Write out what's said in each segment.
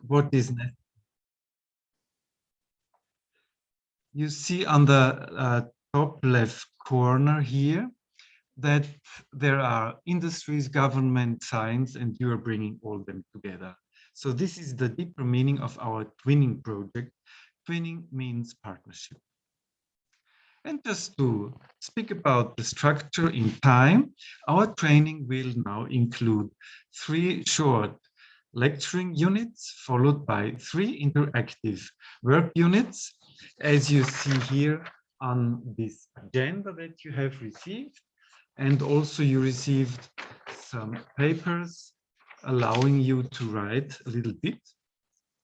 what is necessary. You see on the top left corner here that there are industries, government, science, and you are bringing all them together. So this is the deeper meaning of our twinning project. Twinning means partnership. And just to speak about the structure in time, our training will now include 3 short lecturing units, followed by 3 interactive work units, as you see here on this agenda that you have received. And also you received some papers allowing you to write a little bit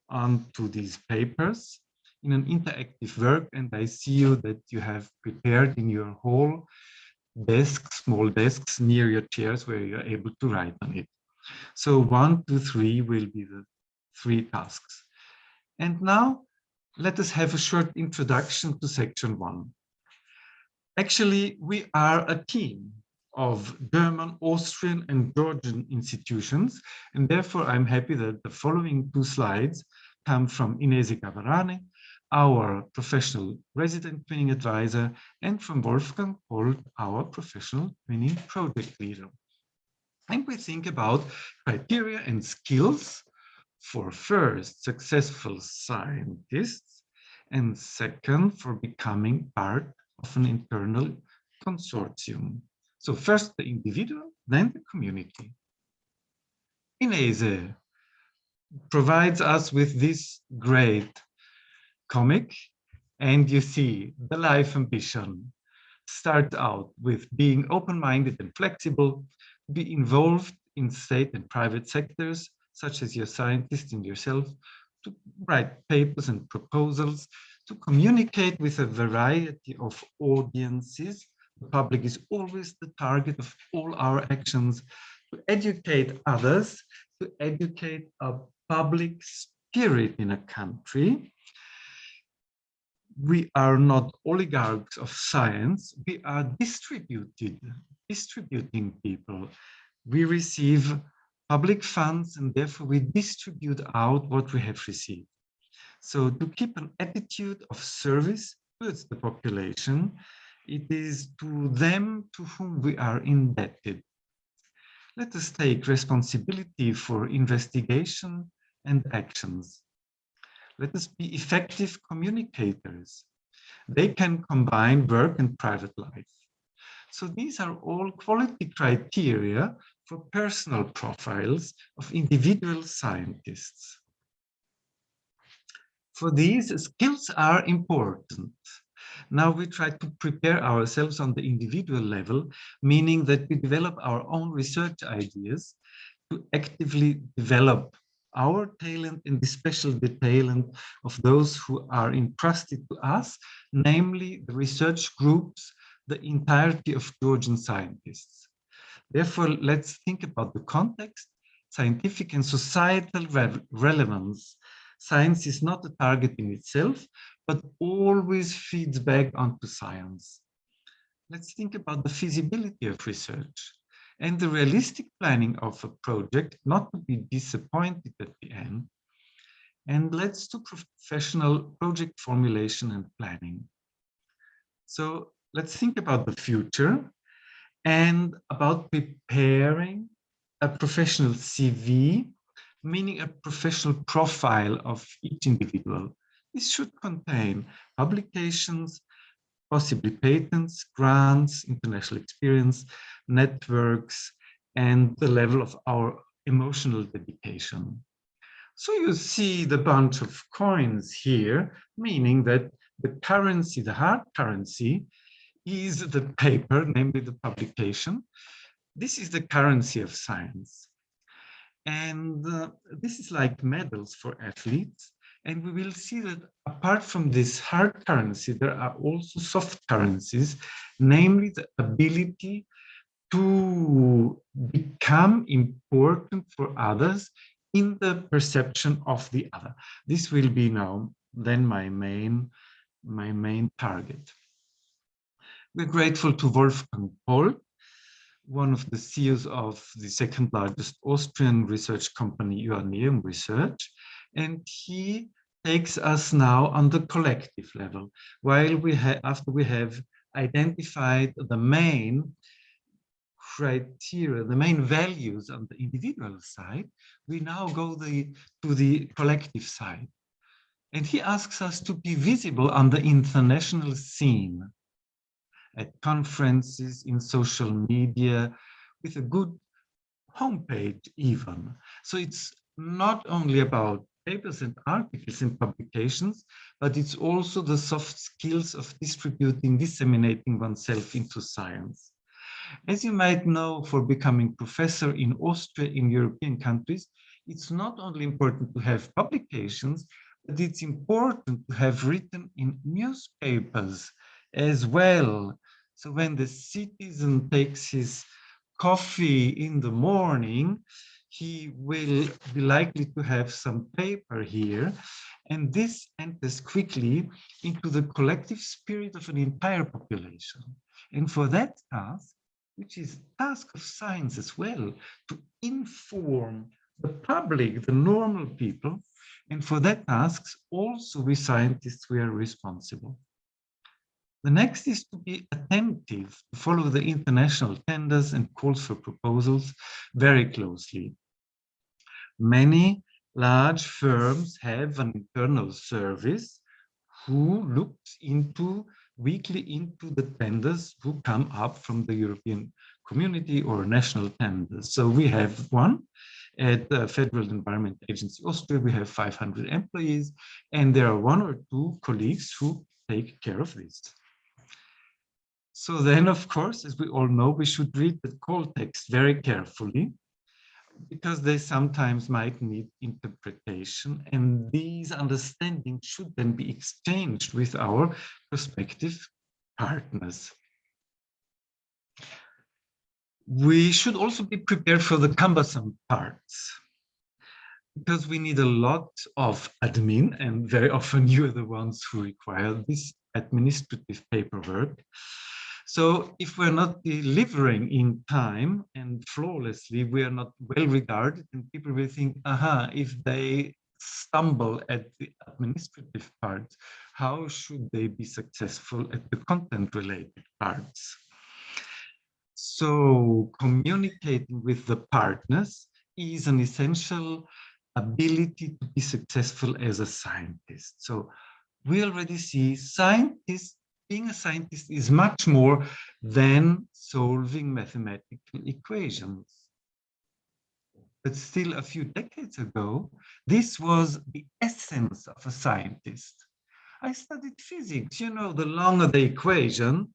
onto these papers in an interactive work. And I see you that you have prepared in your hall desks, small desks near your chairs where you're able to write on it. So 1, 2, 3 will be the 3 tasks. And now let us have a short introduction to section 1. Actually, we are a team of German, Austrian, and Georgian institutions, and therefore I'm happy that the following 2 slides come from Inese Gavarani, our professional resident twinning advisor, and from Wolfgang Holt, our professional twinning project leader. And we think about criteria and skills for first, successful scientists, and second, for becoming part of an internal consortium. So first the individual, then the community. Inese provides us with this great comic, and you see the life ambition starts out with being open-minded and flexible, be involved in state and private sectors, such as your scientists and yourself, to write papers and proposals, to communicate with a variety of audiences. The public is always the target of all our actions, to educate others, to educate a public spirit in a country. We are not oligarchs of science, we are distributing people. We receive public funds and therefore we distribute out what we have received. So to keep an attitude of service towards the population, it is to them to whom we are indebted. Let us take responsibility for investigation and actions. Let us be effective communicators. They can combine work and private life. So these are all quality criteria for personal profiles of individual scientists. For these, skills are important. Now we try to prepare ourselves on the individual level, meaning that we develop our own research ideas to actively develop our talent and especially the talent of those who are entrusted to us, namely the research groups, the entirety of Georgian scientists. Therefore, let's think about the context, scientific and societal relevance. Science is not a target in itself, but always feeds back onto science. Let's think about the feasibility of research and the realistic planning of a project, not to be disappointed at the end. And let's do professional project formulation and planning. So let's think about the future and about preparing a professional CV, meaning a professional profile of each individual. This should contain publications, possibly patents, grants, international experience, networks, and the level of our emotional dedication. So you see the bunch of coins here, meaning that the currency, the hard currency, is the paper, namely the publication. This is the currency of science. And this is like medals for athletes. And we will see that apart from this hard currency, there are also soft currencies, namely the ability to become important for others in the perception of the other. This will be now then my main target. We're grateful to Wolfgang Holt, one of the CEOs of the second largest Austrian research company, Joanneum Research, And he takes us now on the collective level. After we have identified the main criteria, the main values on the individual side, we now go to the collective side. And he asks us to be visible on the international scene, at conferences, in social media, with a good homepage even. So it's not only about papers and articles and publications, but it's also the soft skills of disseminating oneself into science. As you might know, for becoming professor in Austria, in European countries, it's not only important to have publications, but it's important to have written in newspapers as well. So when the citizen takes his coffee in the morning, he will be likely to have some paper here. And this enters quickly into the collective spirit of an entire population. And for that task, which is a task of science as well, to inform the public, the normal people, and for that task, also we scientists, we are responsible. The next is to be attentive, to follow the international tenders and calls for proposals very closely. Many large firms have an internal service who looks weekly into the tenders who come up from the European Community or national tenders. So we have one at the Federal Environment Agency Austria. We have 500 employees, and there are 1 or 2 colleagues who take care of this. So then, of course, as we all know, we should read the call text very carefully, because they sometimes might need interpretation, and these understandings should then be exchanged with our prospective partners. We should also be prepared for the cumbersome parts, because we need a lot of admin, and very often you are the ones who require this administrative paperwork. So if we're not delivering in time and flawlessly, we are not well regarded, and people will think, aha, if they stumble at the administrative parts, how should they be successful at the content-related parts? So communicating with the partners is an essential ability to be successful as a scientist. So we already see being a scientist is much more than solving mathematical equations. But still, a few decades ago, this was the essence of a scientist. I studied physics. You know, the longer the equation,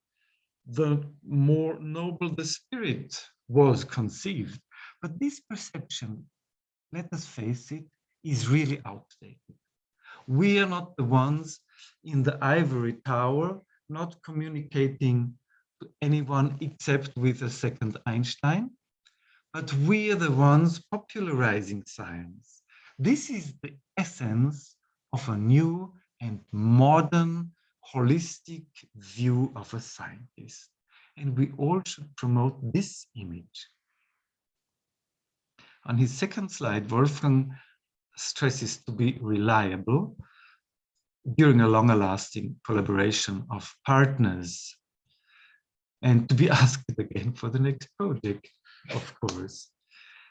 the more noble the spirit was conceived. But this perception, let us face it, is really outdated. We are not the ones in the ivory tower, not communicating to anyone except with a second Einstein, but we are the ones popularizing science. This is the essence of a new and modern holistic view of a scientist. And we all should promote this image. On his second slide, Wolfgang stresses to be reliable during a longer lasting collaboration of partners, and to be asked again for the next project, of course.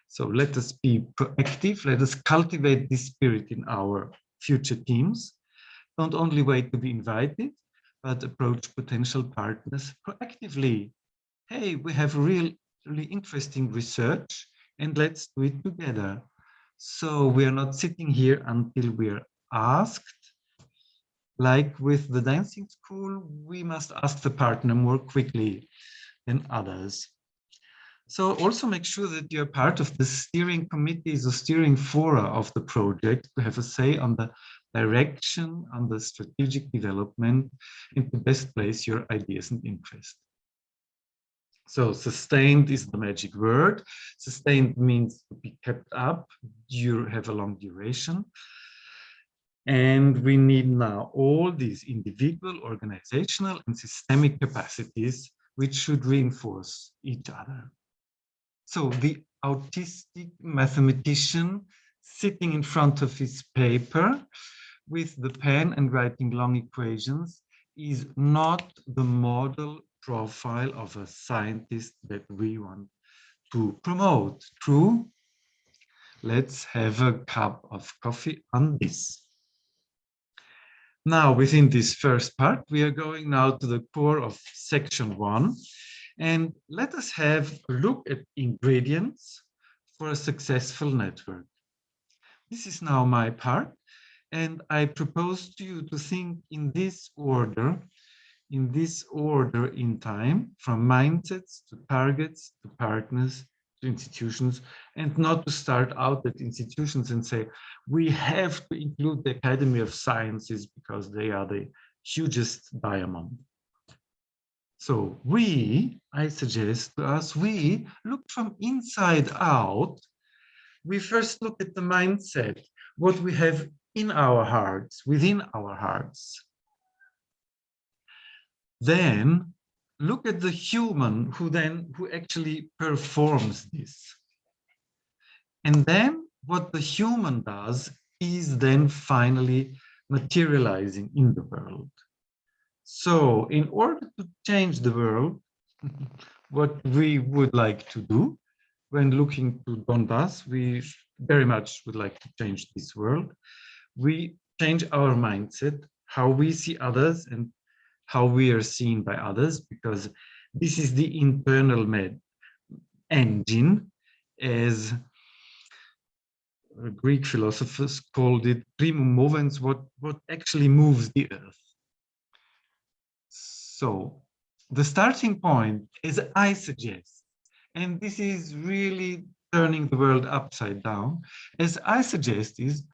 So let us be proactive, let us cultivate this spirit in our future teams. Don't only wait to be invited, but approach potential partners proactively. Hey, we have really interesting research, and let's do it together. So we are not sitting here until we are asked. Like with the dancing school, we must ask the partner more quickly than others. So also make sure that you're part of the steering committees or steering fora of the project to have a say on the direction, on the strategic development, and to best place your ideas and interests. So sustained is the magic word. Sustained means to be kept up, you have a long duration. And we need now all these individual, organizational, and systemic capacities which should reinforce each other. So the autistic mathematician sitting in front of his paper with the pen and writing long equations is not the model profile of a scientist that we want to promote. True? Let's have a cup of coffee on this. Now, within this first part, we are going now to the core of section 1. And let us have a look at ingredients for a successful network. This is now my part, and I propose to you to think in this order in time, from mindsets to targets to partners to institutions, and not to start out at institutions and say, we have to include the Academy of Sciences because they are the hugest diamond. So I suggest to us, we look from inside out. We first look at the mindset, what we have in our hearts, within our hearts. Then look at the human who actually performs this. And then what the human does is then finally materializing in the world. So in order to change the world, what we would like to do when looking to Donbass, we very much would like to change this world. We change our mindset, how we see others and how we are seen by others, because this is the internal engine, as Greek philosophers called it, primum movens, what actually moves the earth. So the starting point, as I suggest, and this is really turning the world upside down, as I suggest, is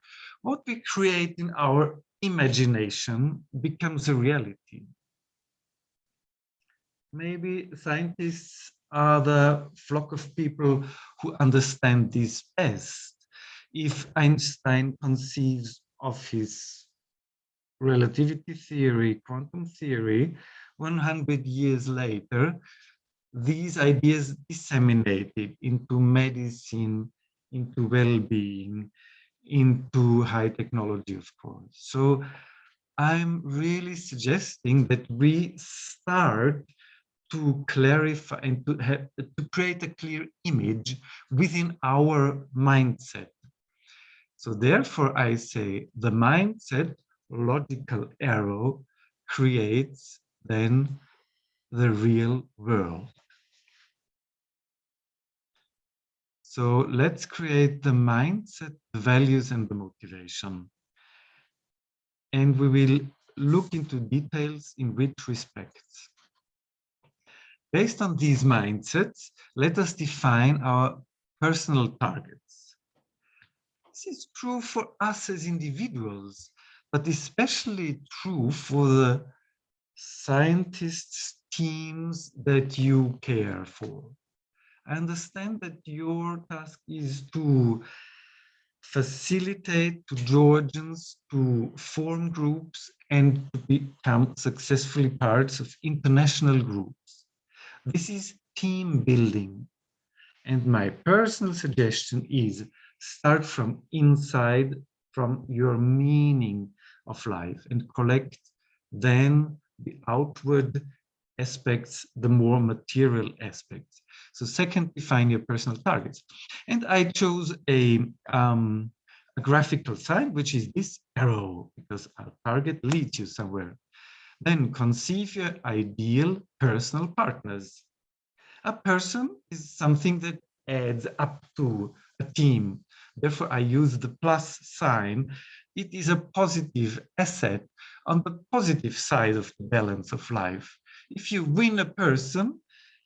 what we create in our imagination becomes a reality. Maybe scientists are the flock of people who understand this best. If Einstein conceives of his relativity theory, quantum theory, 100 years later, these ideas disseminated into medicine, into well-being, into high technology, of course. So I'm really suggesting that we start to clarify and to create a clear image within our mindset. So therefore, I say the mindset logical arrow creates then the real world. So let's create the mindset, the values, and the motivation. And we will look into details in which respects. Based on these mindsets, let us define our personal targets. This is true for us as individuals, but especially true for the scientists' teams that you care for. I understand that your task is to facilitate to Georgians to form groups and to become successfully parts of international groups. This is team building. And my personal suggestion is start from inside, from your meaning of life, and collect then the outward aspects, the more material aspects. So second, define your personal targets. And I chose a graphical sign, which is this arrow, because our target leads you somewhere. Then conceive your ideal personal partners. A person is something that adds up to a team. Therefore, I use the plus sign. It is a positive asset on the positive side of the balance of life. If you win a person,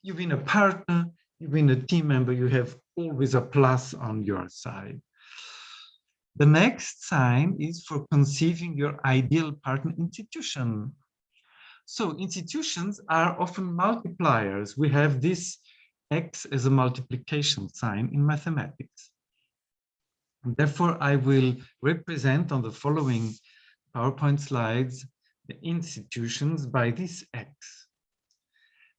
you win a partner, you win a team member, you have always a plus on your side. The next sign is for conceiving your ideal partner institution. So institutions are often multipliers. We have this X as a multiplication sign in mathematics. And therefore, I will represent on the following PowerPoint slides the institutions by this X.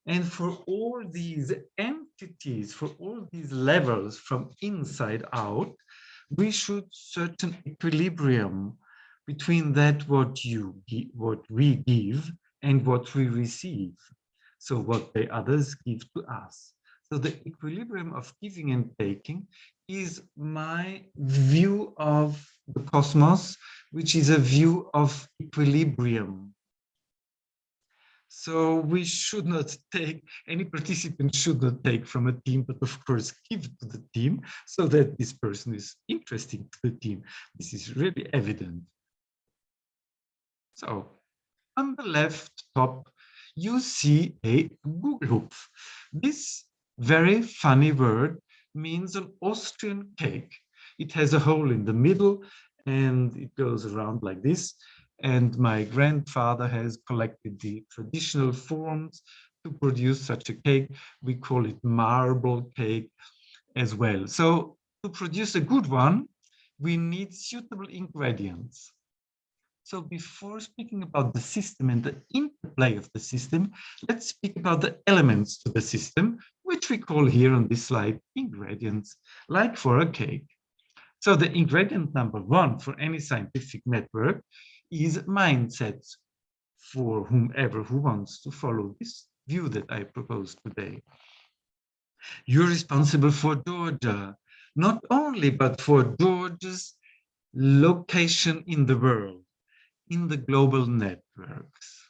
And for all these entities, for all these levels from inside out, we should search an equilibrium between that what we give and what we receive. So what the others give to us. So the equilibrium of giving and taking is my view of the cosmos, which is a view of equilibrium. So we should not take, any participant should not take from a team, but of course give to the team so that this person is interesting to the team. This is really evident. So on the left top, you see a Gugelhupf. This very funny word means an Austrian cake. It has a hole in the middle and it goes around like this. And my grandfather has collected the traditional forms to produce such a cake. We call it marble cake as well. So to produce a good one, we need suitable ingredients. So before speaking about the system and the interplay of the system, let's speak about the elements to the system, which we call here on this slide ingredients, like for a cake. So the ingredient number one for any scientific network is mindsets for whomever who wants to follow this view that I proposed today. You're responsible for Georgia, not only, but for Georgia's location in the world, in the global networks.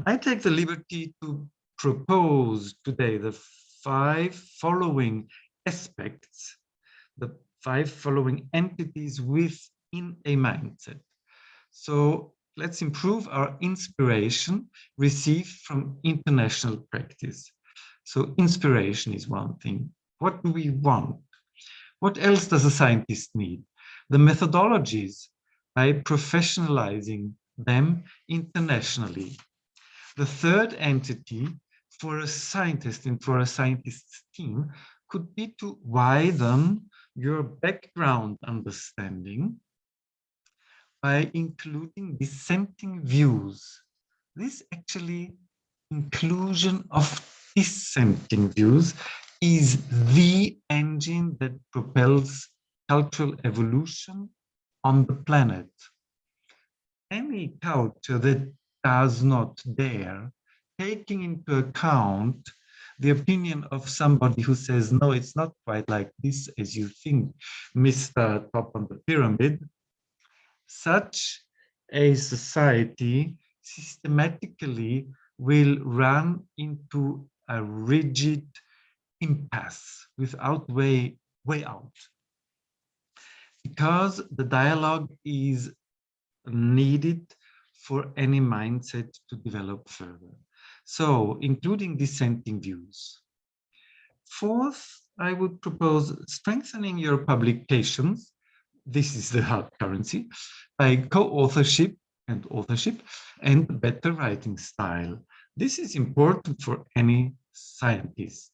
I take the liberty to propose today the 5 following aspects, the 5 following entities within a mindset. So let's improve our inspiration received from international practice. So inspiration is one thing. What do we want? What else does a scientist need? The methodologies, by professionalizing them internationally. The third entity for a scientist and for a scientist's team could be to widen your background understanding by including dissenting views. This actually inclusion of dissenting views is the engine that propels cultural evolution on the planet. Any culture that does not dare taking into account the opinion of somebody who says, no, it's not quite like this as you think, Mr. Top on the pyramid, such a society systematically will run into a rigid impasse without way out. Because the dialogue is needed for any mindset to develop further. So, including dissenting views. Fourth, I would propose strengthening your publications. This is the hard currency, by co-authorship and better writing style. This is important for any scientist.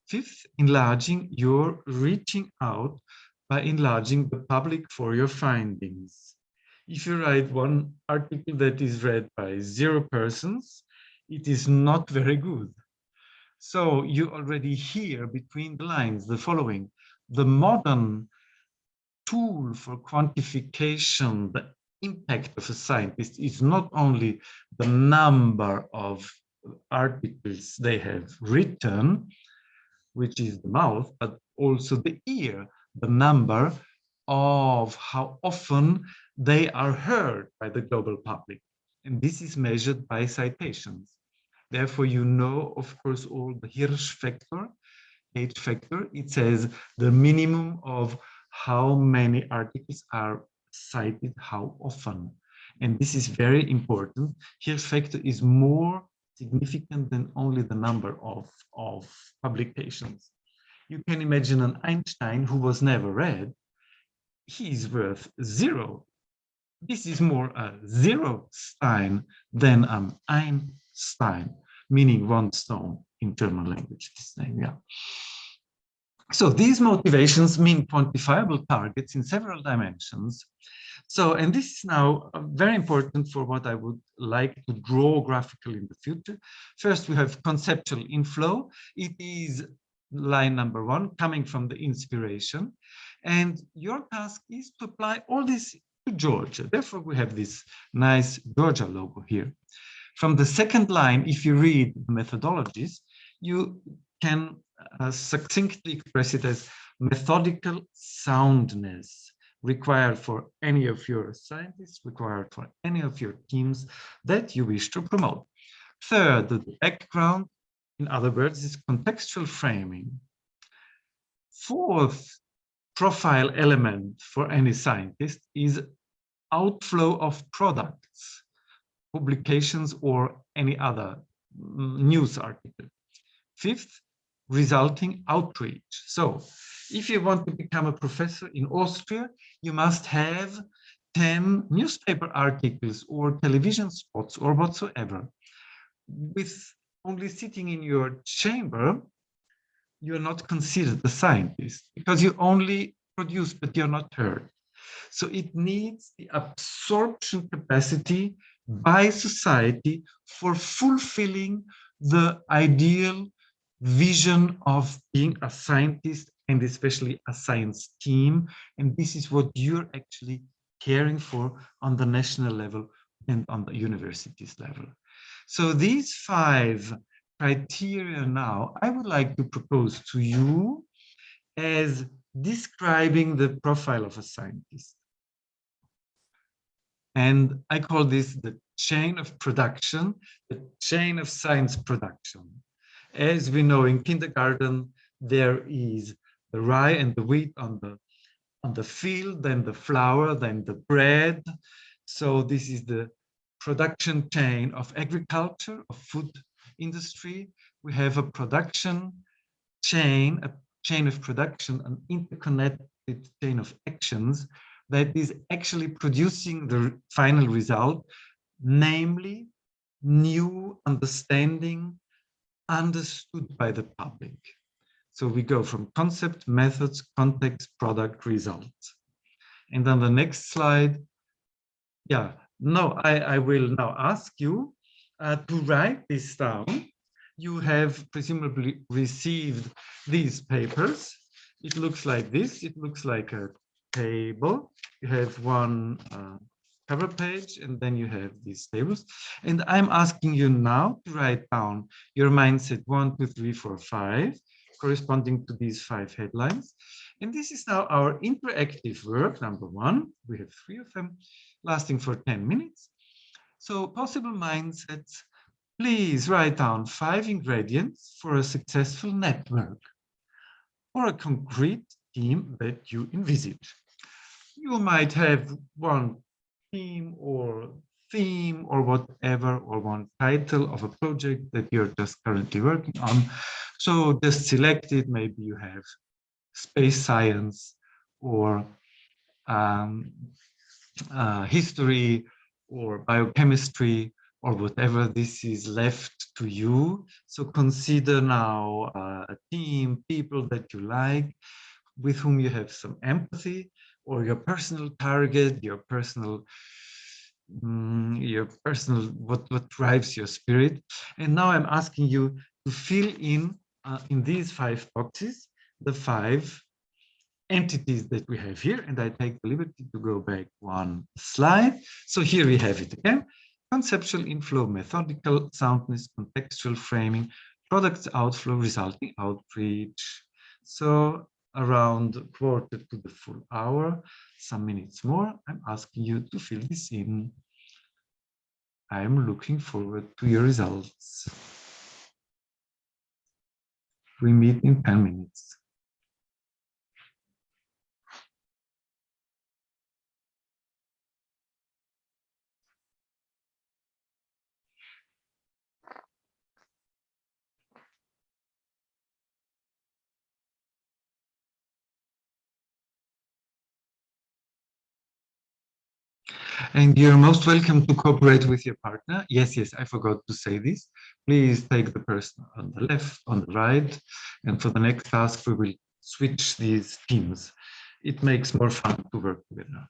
Fifth, enlarging your reaching out by enlarging the public for your findings. If you write one article that is read by 0 persons, it is not very good. So you already hear between the lines the following: the modern tool for quantification, the impact of a scientist is not only the number of articles they have written, which is the mouth, but also the ear, the number of how often they are heard by the global public. And this is measured by citations. Therefore, you know, of course, all the Hirsch factor, H factor. It says the minimum of how many articles are cited, how often. And this is very important. Hirsch factor is more significant than only the number of publications. You can imagine an Einstein who was never read. He is worth 0. This is more a 0 Stein than an Einstein, meaning 1 stone in German language. This name, yeah. So these motivations mean quantifiable targets in several dimensions. So, and this is now very important for what I would like to draw graphically in the future. First, we have conceptual inflow. It is line number 1, coming from the inspiration. And your task is to apply all this to Georgia. Therefore, we have this nice Georgia logo here. From the second line, if you read the methodologies, you can succinctly express it as methodical soundness required for any of your scientists, required for any of your teams that you wish to promote. Third, the background, in other words, is contextual framing. Fourth profile element for any scientist is outflow of products, publications, or any other news article. Fifth, resulting outreach. So if you want to become a professor in Austria, you must have 10 newspaper articles or television spots or whatsoever. With only sitting in your chamber, you're not considered a scientist because you only produce, but you're not heard. So it needs the absorption capacity by society for fulfilling the ideal vision of being a scientist and especially a science team. And this is what you're actually caring for on the national level and on the universities level. So these 5 criteria now, I would like to propose to you as describing the profile of a scientist. And I call this the chain of production, the chain of science production. As we know in kindergarten, there is the rye and the wheat on the field, then the flour, then the bread. So this is the production chain of agriculture, of food industry. We have a production chain, a chain of production, an interconnected chain of actions that is actually producing the final result, namely new understanding understood by the public. So we go from concept, methods, context, product, results. And on the next slide, I will now ask you to write this down. You have presumably received these papers. It looks like this. It looks like a table. You have one cover page, and then you have these tables. And I'm asking you now to write down your mindset 1, 2, 3, 4, 5, corresponding to these 5 headlines. And this is now our interactive work, number 1. We have 3 of them, lasting for 10 minutes. So possible mindsets, please write down 5 ingredients for a successful network or a concrete team that you envisage. You might have one theme or whatever, or one title of a project that you're just currently working on. So just select it. Maybe you have space science or history or biochemistry or whatever. This is left to you. So consider now a team, people that you like, with whom you have some empathy, or your personal target, your personal what drives your spirit. And now I'm asking you to fill in these 5 boxes the 5 entities that we have here. And I take the liberty to go back 1 slide. So here we have it again: conceptual inflow, methodical soundness, contextual framing, products outflow, resulting outreach. So around 1/4 to the full hour, some minutes more, I'm asking you to fill this in. I'm looking forward to your results. We meet in 10 minutes. And you're most welcome to cooperate with your partner. Yes, I forgot to say this. Please take the person on the left, on the right. And for the next task, we will switch these teams. It makes more fun to work together.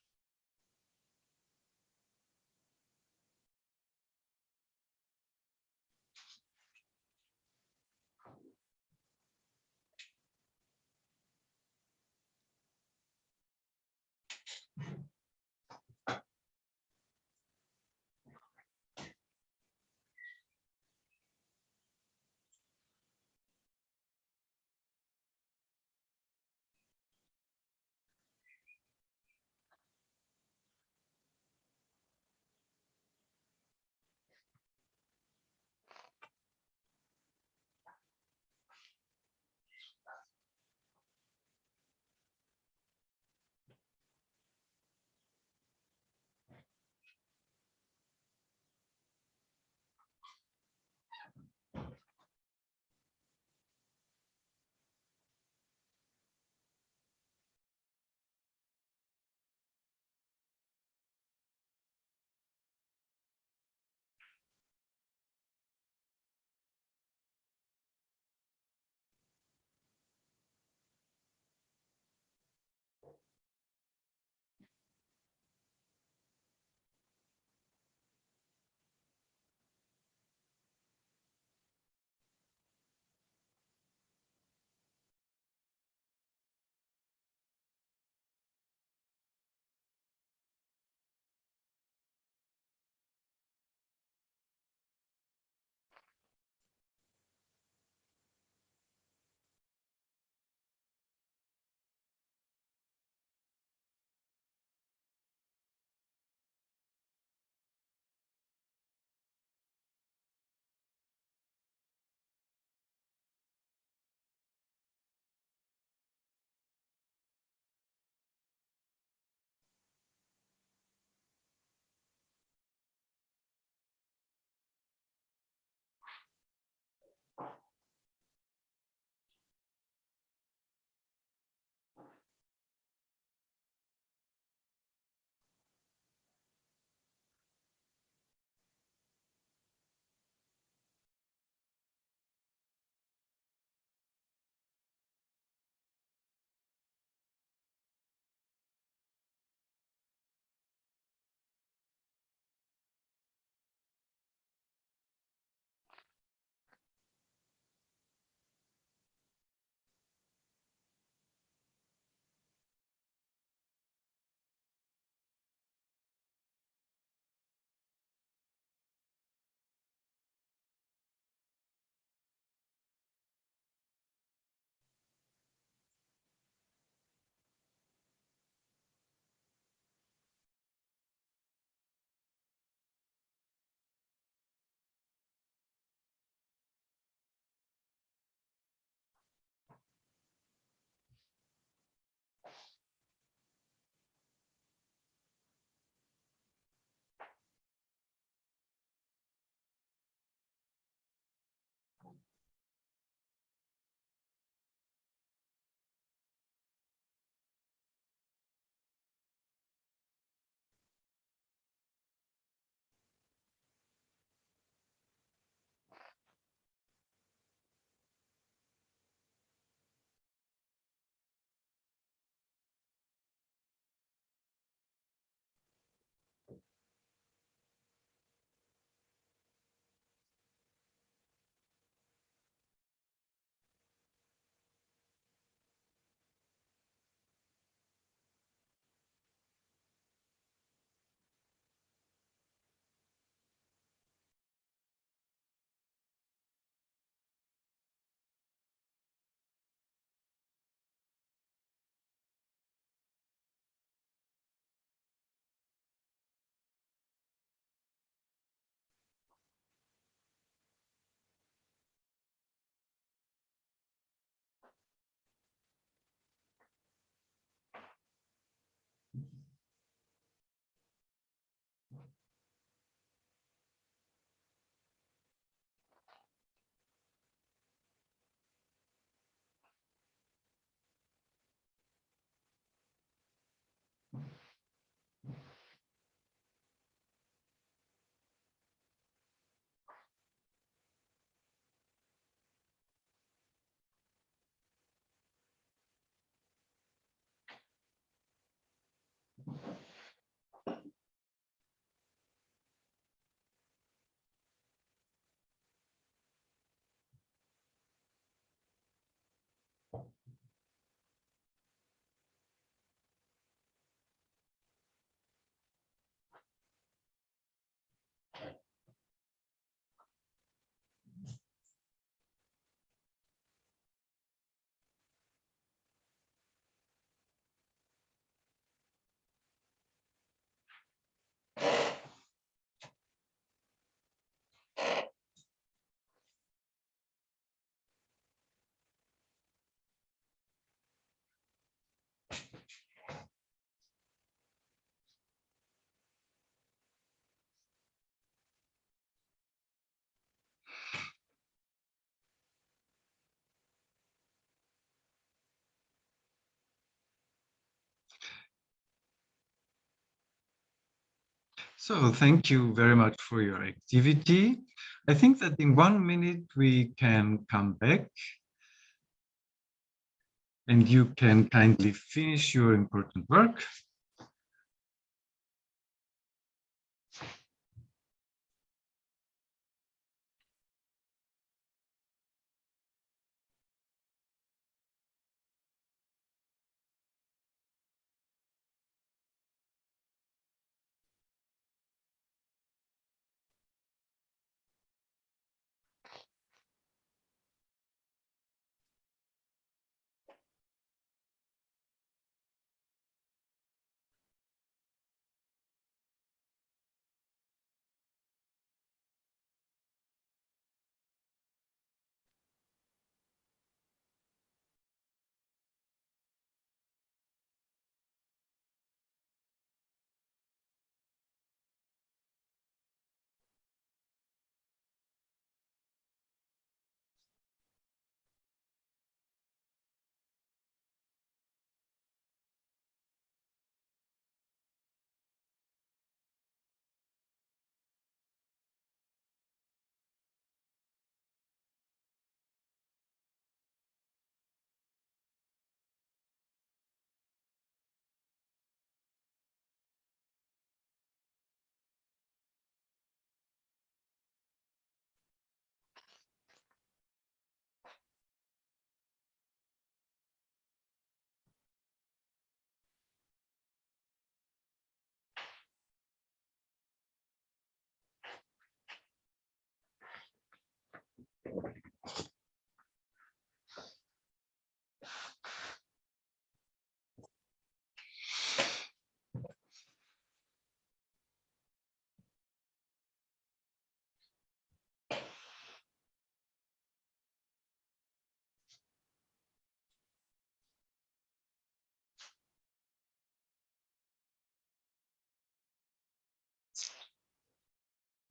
So thank you very much for your activity. I think that in 1 minute we can come back and you can kindly finish your important work.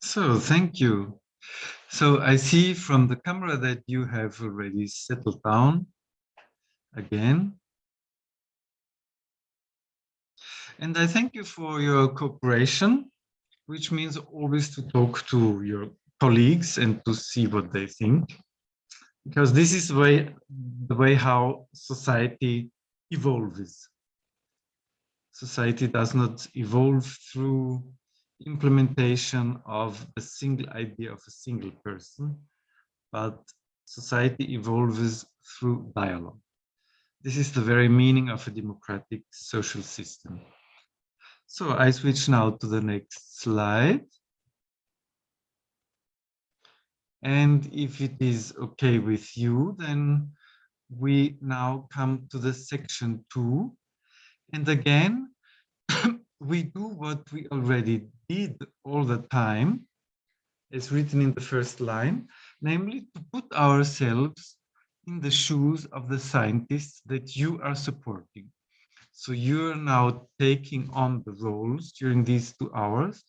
So thank you. So I see from the camera that you have already settled down again. And I thank you for your cooperation, which means always to talk to your colleagues and to see what they think, because this is the way how society evolves. Society does not evolve through implementation of a single idea of a single person, but society evolves through dialogue. This is the very meaning of a democratic social system. So I switch now to the next slide. And if it is okay with you, then we now come to the section 2. And again, we do what we already did all the time, as written in the first line, namely to put ourselves in the shoes of the scientists that you are supporting. So you're now taking on the roles during these 2 hours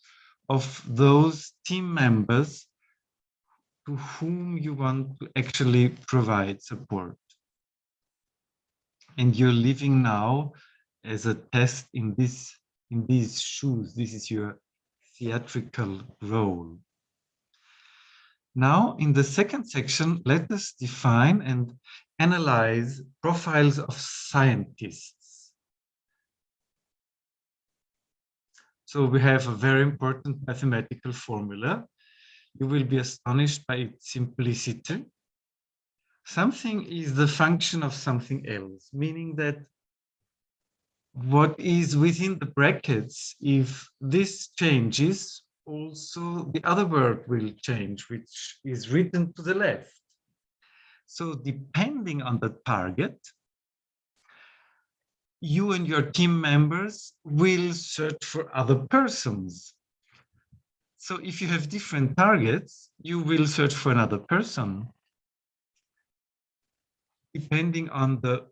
of those team members to whom you want to actually provide support. And you're living now as a test in these shoes. This is your theatrical role. Now, in the second section, let us define and analyze profiles of scientists. So we have a very important mathematical formula. You will be astonished by its simplicity. Something is the function of something else, meaning that what is within the brackets, if this changes, also the other word will change, which is written to the left. So depending on the target, you and your team members will search for other persons. So if you have different targets, you will search for another person. Depending on the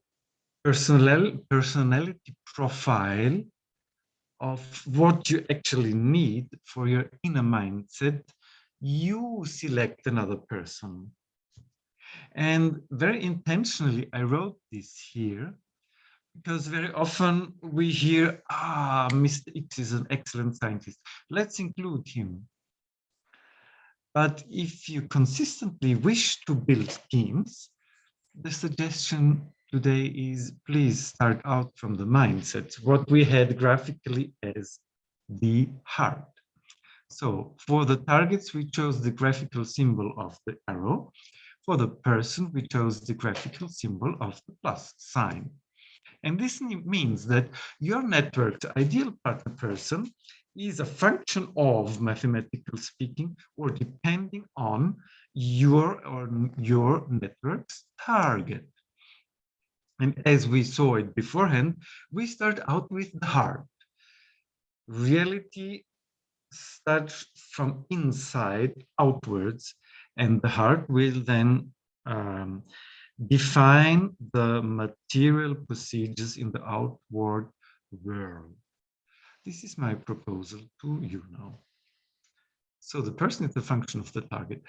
personality profile of what you actually need for your inner mindset, you select another person. And very intentionally, I wrote this here Because very often we hear, Mr. X is an excellent scientist. Let's include him. But if you consistently wish to build teams, the suggestion today is please start out from the mindset, what we had graphically as the heart. So for the targets, we chose the graphical symbol of the arrow. For the person, we chose the graphical symbol of the plus sign. And this means that your networked ideal partner person is a function of, mathematical speaking, or depending on your network's target. And as we saw it beforehand, we start out with the heart. Reality starts from inside outwards, and the heart will then define the material procedures in the outward world. This is my proposal to you now. So the person is the function of the target.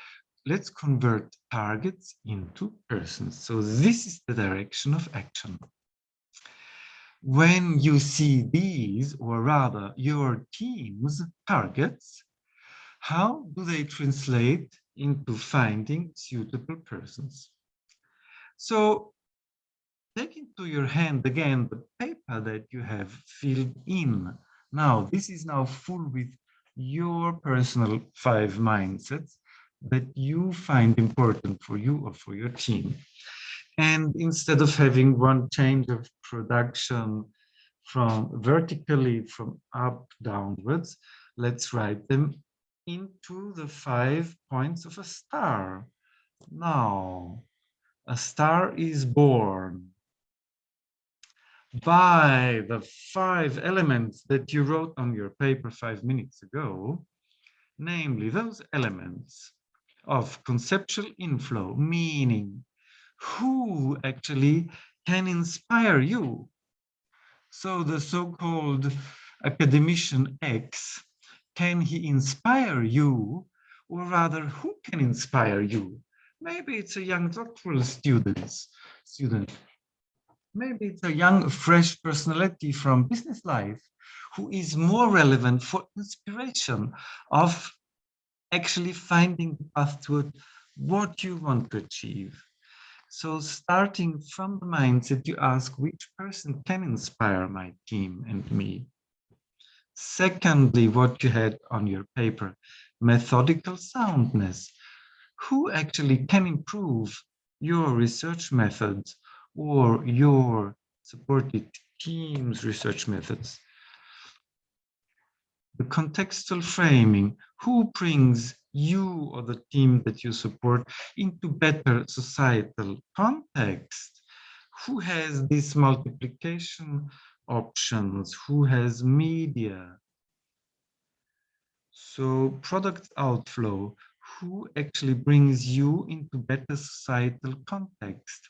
Let's convert targets into persons. So this is the direction of action. When you see these, or rather your team's targets, how do they translate into finding suitable persons? So take into your hand again the paper that you have filled in. Now, this is now full with your personal 5 mindsets that you find important for you or for your team. And instead of having one change of production from vertically from up downwards, let's write them into the 5 points of a star. Now, a star is born by the 5 elements that you wrote on your paper 5 minutes ago, namely those elements of conceptual inflow, meaning who actually can inspire you. So the so-called academician X, can he inspire you, or rather who can inspire you? Maybe it's a young doctoral student. Maybe it's a young, fresh personality from business life who is more relevant for inspiration of actually finding the path toward what you want to achieve. So starting from the mindset, you ask which person can inspire my team and me. Secondly, what you had on your paper, methodical soundness. Who actually can improve your research methods or your supported team's research methods? The contextual framing, who brings you or the team that you support into better societal context? Who has these multiplication options? Who has media? So product outflow, who actually brings you into better societal context?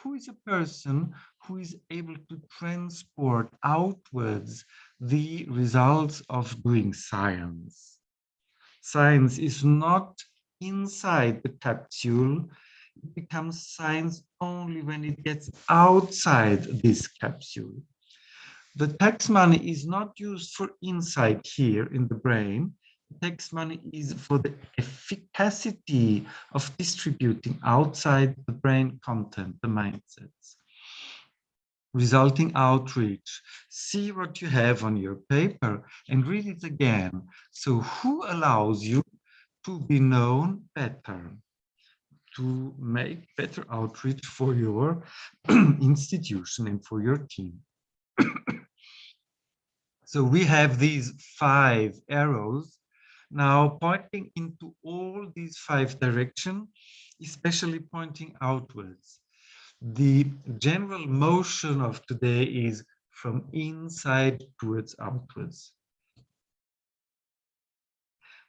Who is a person who is able to transport outwards the results of doing science? Science is not inside the capsule. It becomes science only when it gets outside this capsule. The tax money is not used for inside here in the brain. Tax money is for the efficacy of distributing outside the brain content, the mindsets. Resulting outreach. See what you have on your paper and read it again. So who allows you to be known better, to make better outreach for your institution and for your team? So we have these 5 arrows now pointing into all these 5 directions, especially pointing outwards. The general motion of today is from inside towards outwards.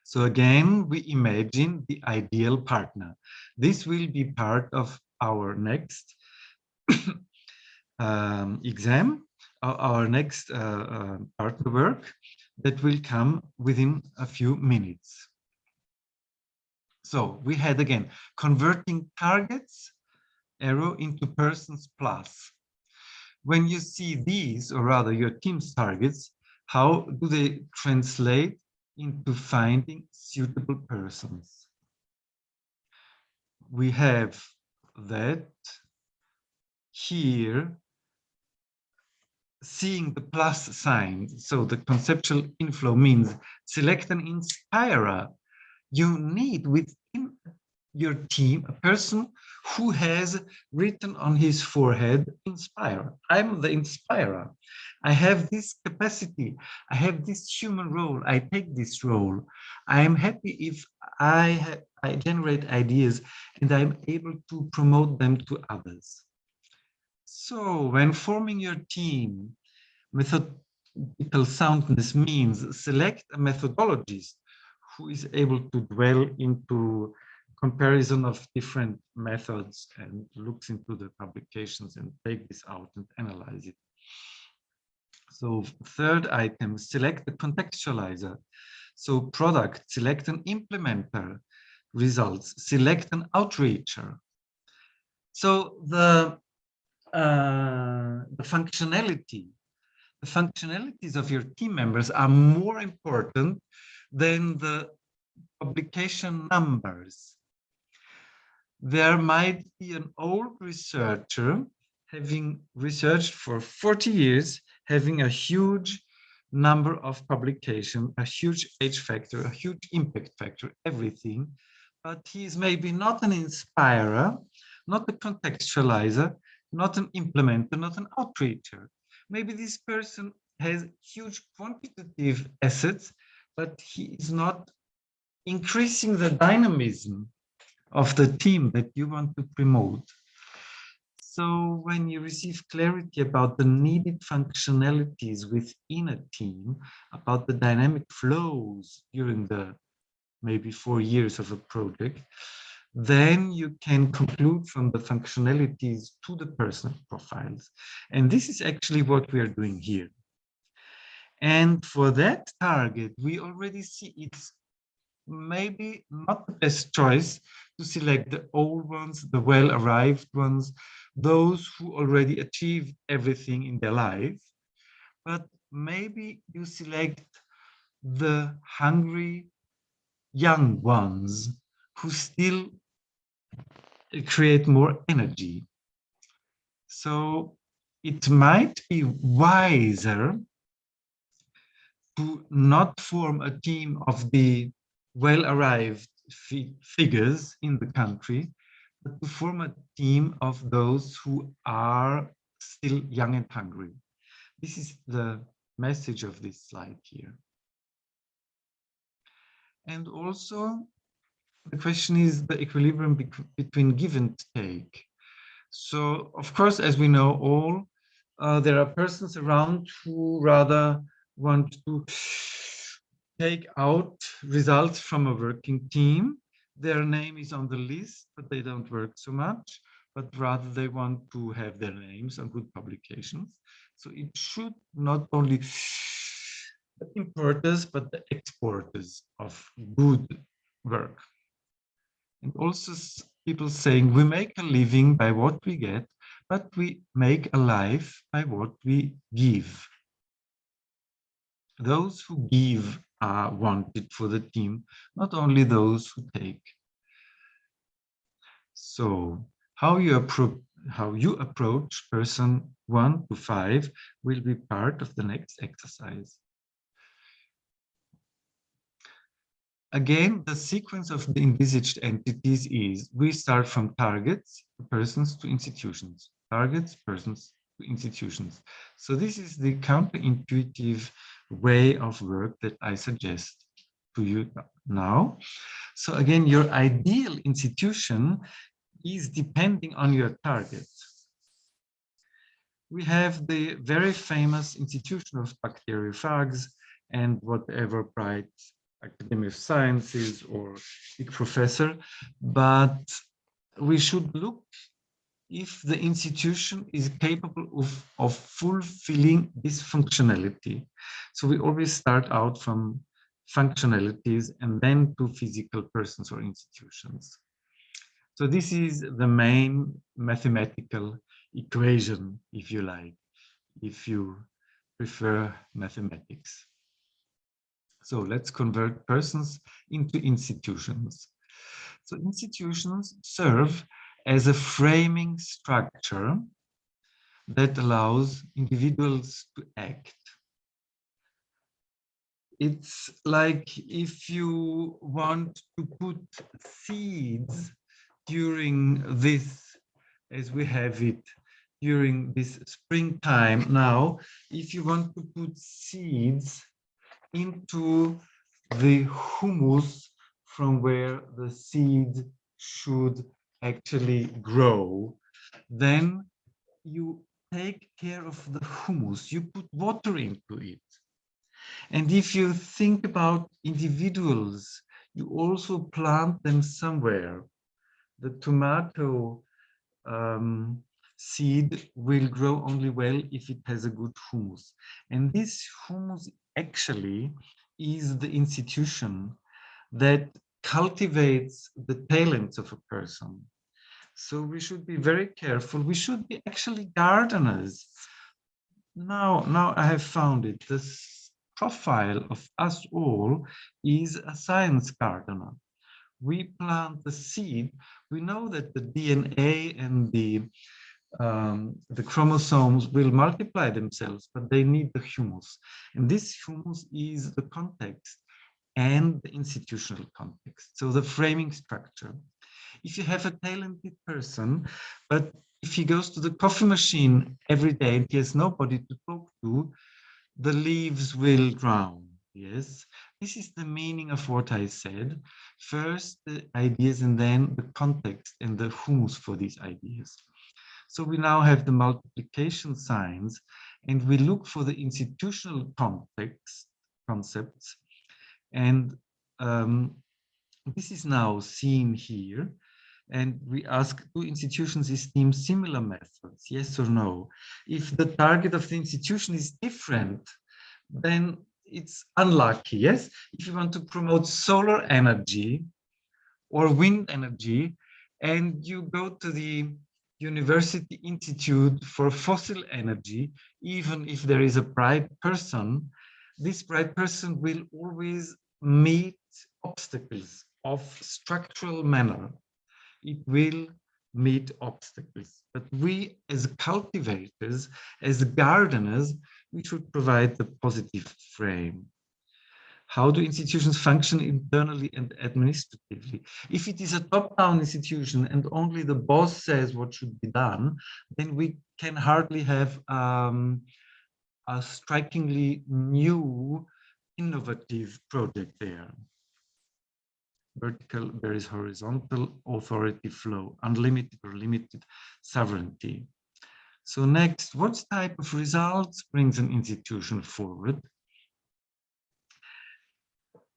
So again, we imagine the ideal partner. This will be part of our next exam, our next partner work that will come within a few minutes. So we had again, converting targets, arrow into persons plus. When you see these, or rather your team's targets, how do they translate into finding suitable persons? We have that here, seeing the plus sign, so the conceptual inflow means select an inspirer. You need within your team a person who has written on his forehead, inspire. I'm the inspirer. I have this capacity. I have this human role. I take this role. I am happy if I generate ideas and I'm able to promote them to others. So when forming your team, methodical soundness means select a methodologist who is able to dwell into comparison of different methods and looks into the publications and take this out and analyze it. So third item, select a contextualizer. So product, select an implementer. Results, select an outreacher. So the functionalities of your team members are more important than the publication numbers. There might be an old researcher having researched for 40 years, having a huge number of publications, a huge age factor, a huge impact factor, everything, but he is maybe not an inspirer, not a contextualizer, not an implementer, not an outreacher. Maybe this person has huge quantitative assets, but he is not increasing the dynamism of the team that you want to promote. So when you receive clarity about the needed functionalities within a team, about the dynamic flows during the maybe 4 years of a project, then you can conclude from the functionalities to the personal profiles. And this is actually what we are doing here. And for that target, we already see it's maybe not the best choice to select the old ones, the well-arrived ones, those who already achieved everything in their life, but maybe you select the hungry young ones who still create more energy. So it might be wiser to not form a team of the well-arrived figures in the country, but to form a team of those who are still young and hungry. This is the message of this slide here. And also, the question is the equilibrium between give and take. So, of course, as we know all, there are persons around who rather want to take out results from a working team. Their name is on the list, but they don't work so much, but rather they want to have their names on good publications. So it should not only the importers, but the exporters of good work. And also people saying we make a living by what we get, but we make a life by what we give. Those who give are wanted for the team, not only those who take. So how you approach person 1 to 5 will be part of the next exercise. Again, the sequence of the envisaged entities is we start from targets, persons to institutions, targets, persons to institutions. So this is the counterintuitive way of work that I suggest to you now. So again, your ideal institution is depending on your target. We have the very famous institution of bacteriophages and whatever bright Academy of Sciences or big professor, but we should look if the institution is capable of fulfilling this functionality. So we always start out from functionalities and then to physical persons or institutions. So this is the main mathematical equation, if you like. if you prefer mathematics. So let's convert persons into institutions. So institutions serve as a framing structure that allows individuals to act. It's like if you want to put seeds during this, as we have it, during this springtime now, if you want to put seeds into the humus from where the seed should actually grow, then you take care of the humus, you put water into it. And if you think about individuals, you also plant them somewhere. The tomato seed will grow only well if it has a good humus. And this humus actually is the institution that cultivates the talents of a person. So we should be very careful. We should be actually gardeners. Now I have found it. This profile of us all is a science gardener. We plant the seed. We know that the DNA and the chromosomes will multiply themselves, but they need the humus. And this humus is the context and the institutional context. So the framing structure. If you have a talented person, but if he goes to the coffee machine every day and he has nobody to talk to, the leaves will drown. Yes, this is the meaning of what I said. First the ideas and then the context and the humus for these ideas. So we now have the multiplication signs and we look for the institutional concepts. And this is now seen here. And we ask, do institutions esteem similar methods? Yes or no? If the target of the institution is different, then it's unlucky, yes? If you want to promote solar energy or wind energy, and you go to the University Institute for Fossil Energy, even if there is a bright person, this bright person will always meet obstacles of structural manner. It will meet obstacles. But we as cultivators, as gardeners, we should provide the positive frame. How do institutions function internally and administratively? If it is a top-down institution and only the boss says what should be done, then we can hardly have a strikingly new, innovative project there. Vertical, there is horizontal authority flow, unlimited or limited sovereignty. So next, what type of results brings an institution forward?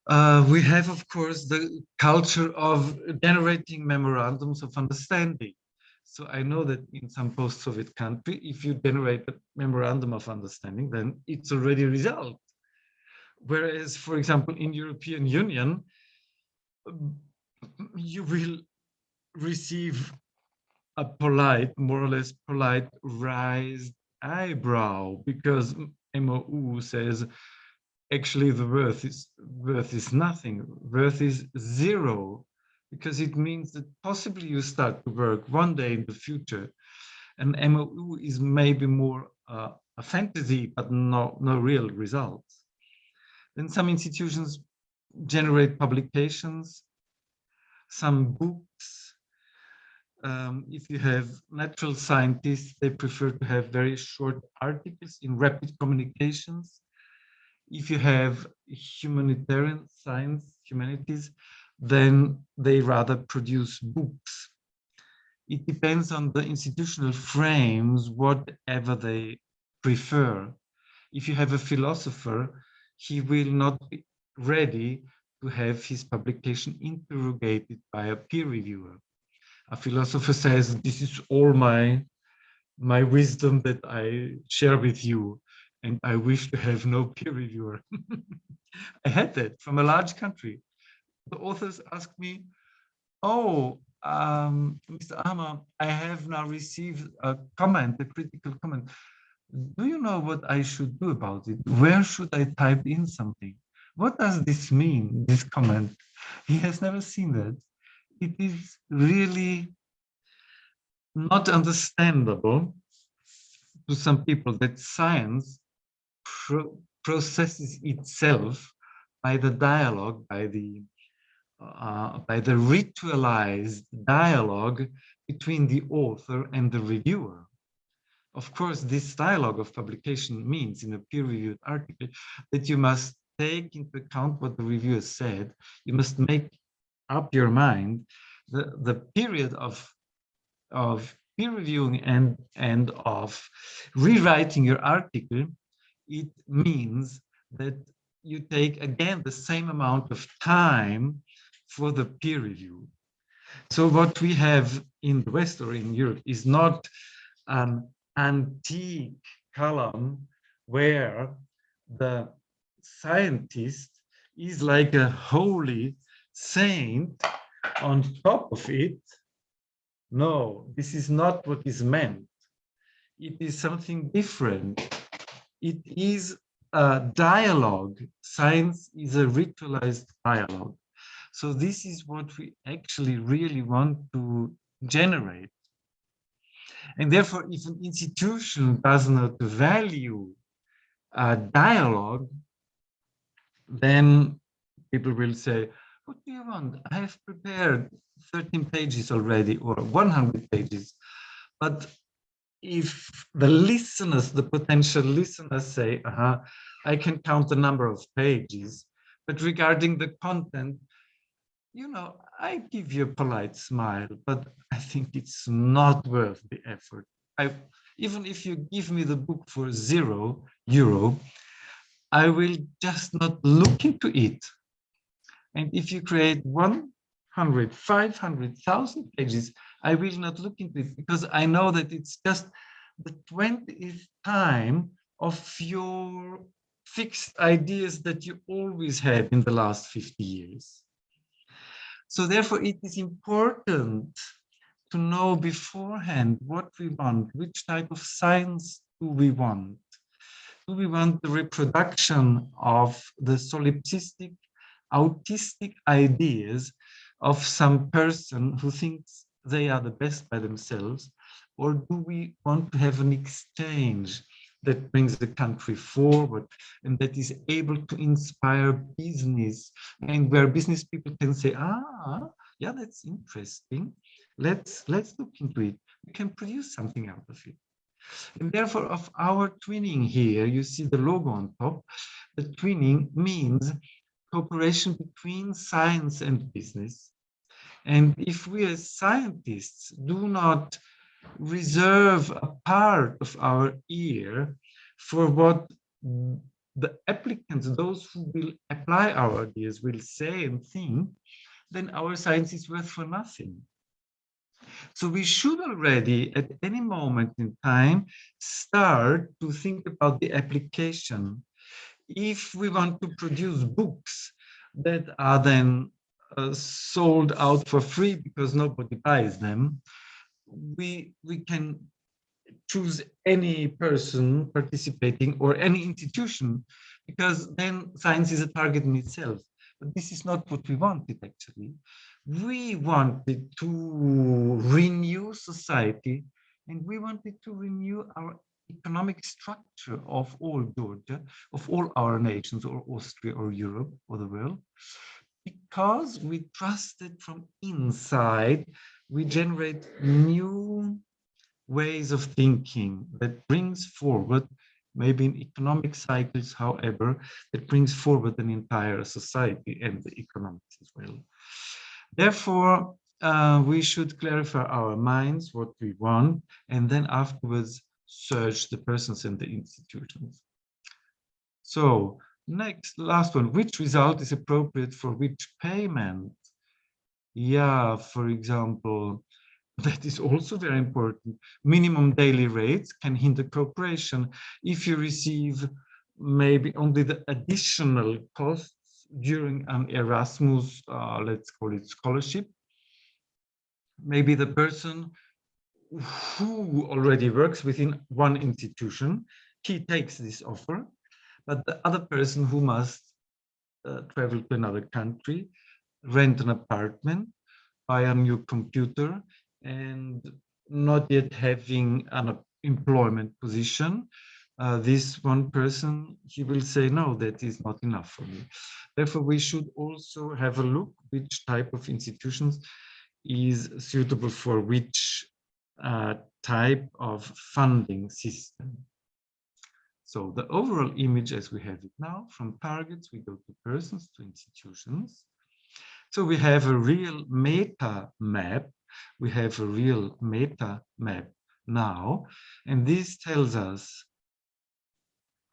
We have, of course, the culture of generating memorandums of understanding. So I know that in some post-Soviet country, if you generate a memorandum of understanding, then it's already a result. Whereas, for example, in European Union, you will receive a polite, more or less polite, raised eyebrow because MOU says actually the worth is nothing. Worth is zero, because it means that possibly you start to work one day in the future. And MOU is maybe more a fantasy, but no real results. Then some institutions generate publications, some books. If you have natural scientists, they prefer to have very short articles in rapid communications. If you have humanitarian science, humanities, then they rather produce books. It depends on the institutional frames, whatever they prefer. If you have a philosopher, he will not be ready to have his publication interrogated by a peer reviewer. A philosopher says, this is all my wisdom that I share with you, and I wish to have no peer reviewer. I had that from a large country. The authors asked me, oh, Mr. Ahmer, I have now received a comment, a critical comment. Do you know what I should do about it? Where should I type in something? What does this mean, this comment? He has never seen that. It is really not understandable to some people that science processes itself by the dialogue, by the ritualized dialogue between the author and the reviewer. Of course, this dialogue of publication means in a peer-reviewed article that you must take into account what the reviewer said. You must make up your mind. The period of peer reviewing and of rewriting your article, it means that you take again the same amount of time for the peer review. So what we have in the West or in Europe is not an antique column where the scientist is like a holy saint on top of it. No, this is not what is meant. It is something different. It is a dialogue. Science is a ritualized dialogue. So this is what we actually really want to generate. And therefore, if an institution does not value a dialogue, then people will say, what do you want? I have prepared 13 pages already or 100 pages. But if the listeners, the potential listeners say, I can count the number of pages, but regarding the content, you know, I give you a polite smile, but I think it's not worth the effort. Even if you give me the book for €0, I will just not look into it. And if you create 100, 500,000 pages, I will not look into it because I know that it's just the 20th time of your fixed ideas that you always had in the last 50 years. So therefore, it is important to know beforehand what we want, which type of science do we want. Do we want the reproduction of the solipsistic, autistic ideas of some person who thinks they are the best by themselves? Or do we want to have an exchange that brings the country forward and that is able to inspire business, and where business people can say, yeah, that's interesting. Let's look into it. We can produce something out of it. And therefore, of our twinning here, you see the logo on top. The twinning means cooperation between science and business. And if we as scientists do not reserve a part of our ear for what the applicants, those who will apply our ideas, will say and think, then our science is worth for nothing. So we should already, at any moment in time, start to think about the application. If we want to produce books that are then sold out for free because nobody buys them, we can choose any person participating or any institution, because then science is a target in itself. But this is not what we wanted, actually. We wanted to renew society, and we wanted to renew our economic structure of all Georgia, of all our nations, or Austria, or Europe, or the world, because we trusted from inside, we generate new ways of thinking that brings forward, maybe in economic cycles, however, that brings forward an entire society and the economics as well. Therefore, we should clarify our minds, what we want, and then afterwards search the persons and the institutions. So next, last one, which result is appropriate for which payment? Yeah, for example, that is also very important. Minimum daily rates can hinder cooperation. If you receive maybe only the additional costs during an Erasmus, let's call it scholarship, maybe the person who already works within one institution, he takes this offer, but the other person who must travel to another country, rent an apartment, buy a new computer, and not yet having an employment position, this one person, he will say, no, that is not enough for me. Therefore, we should also have a look which type of institutions is suitable for which type of funding system. So the overall image as we have it now, from targets, we go to persons, to institutions. So we have a real meta map. We have a real meta map now, and this tells us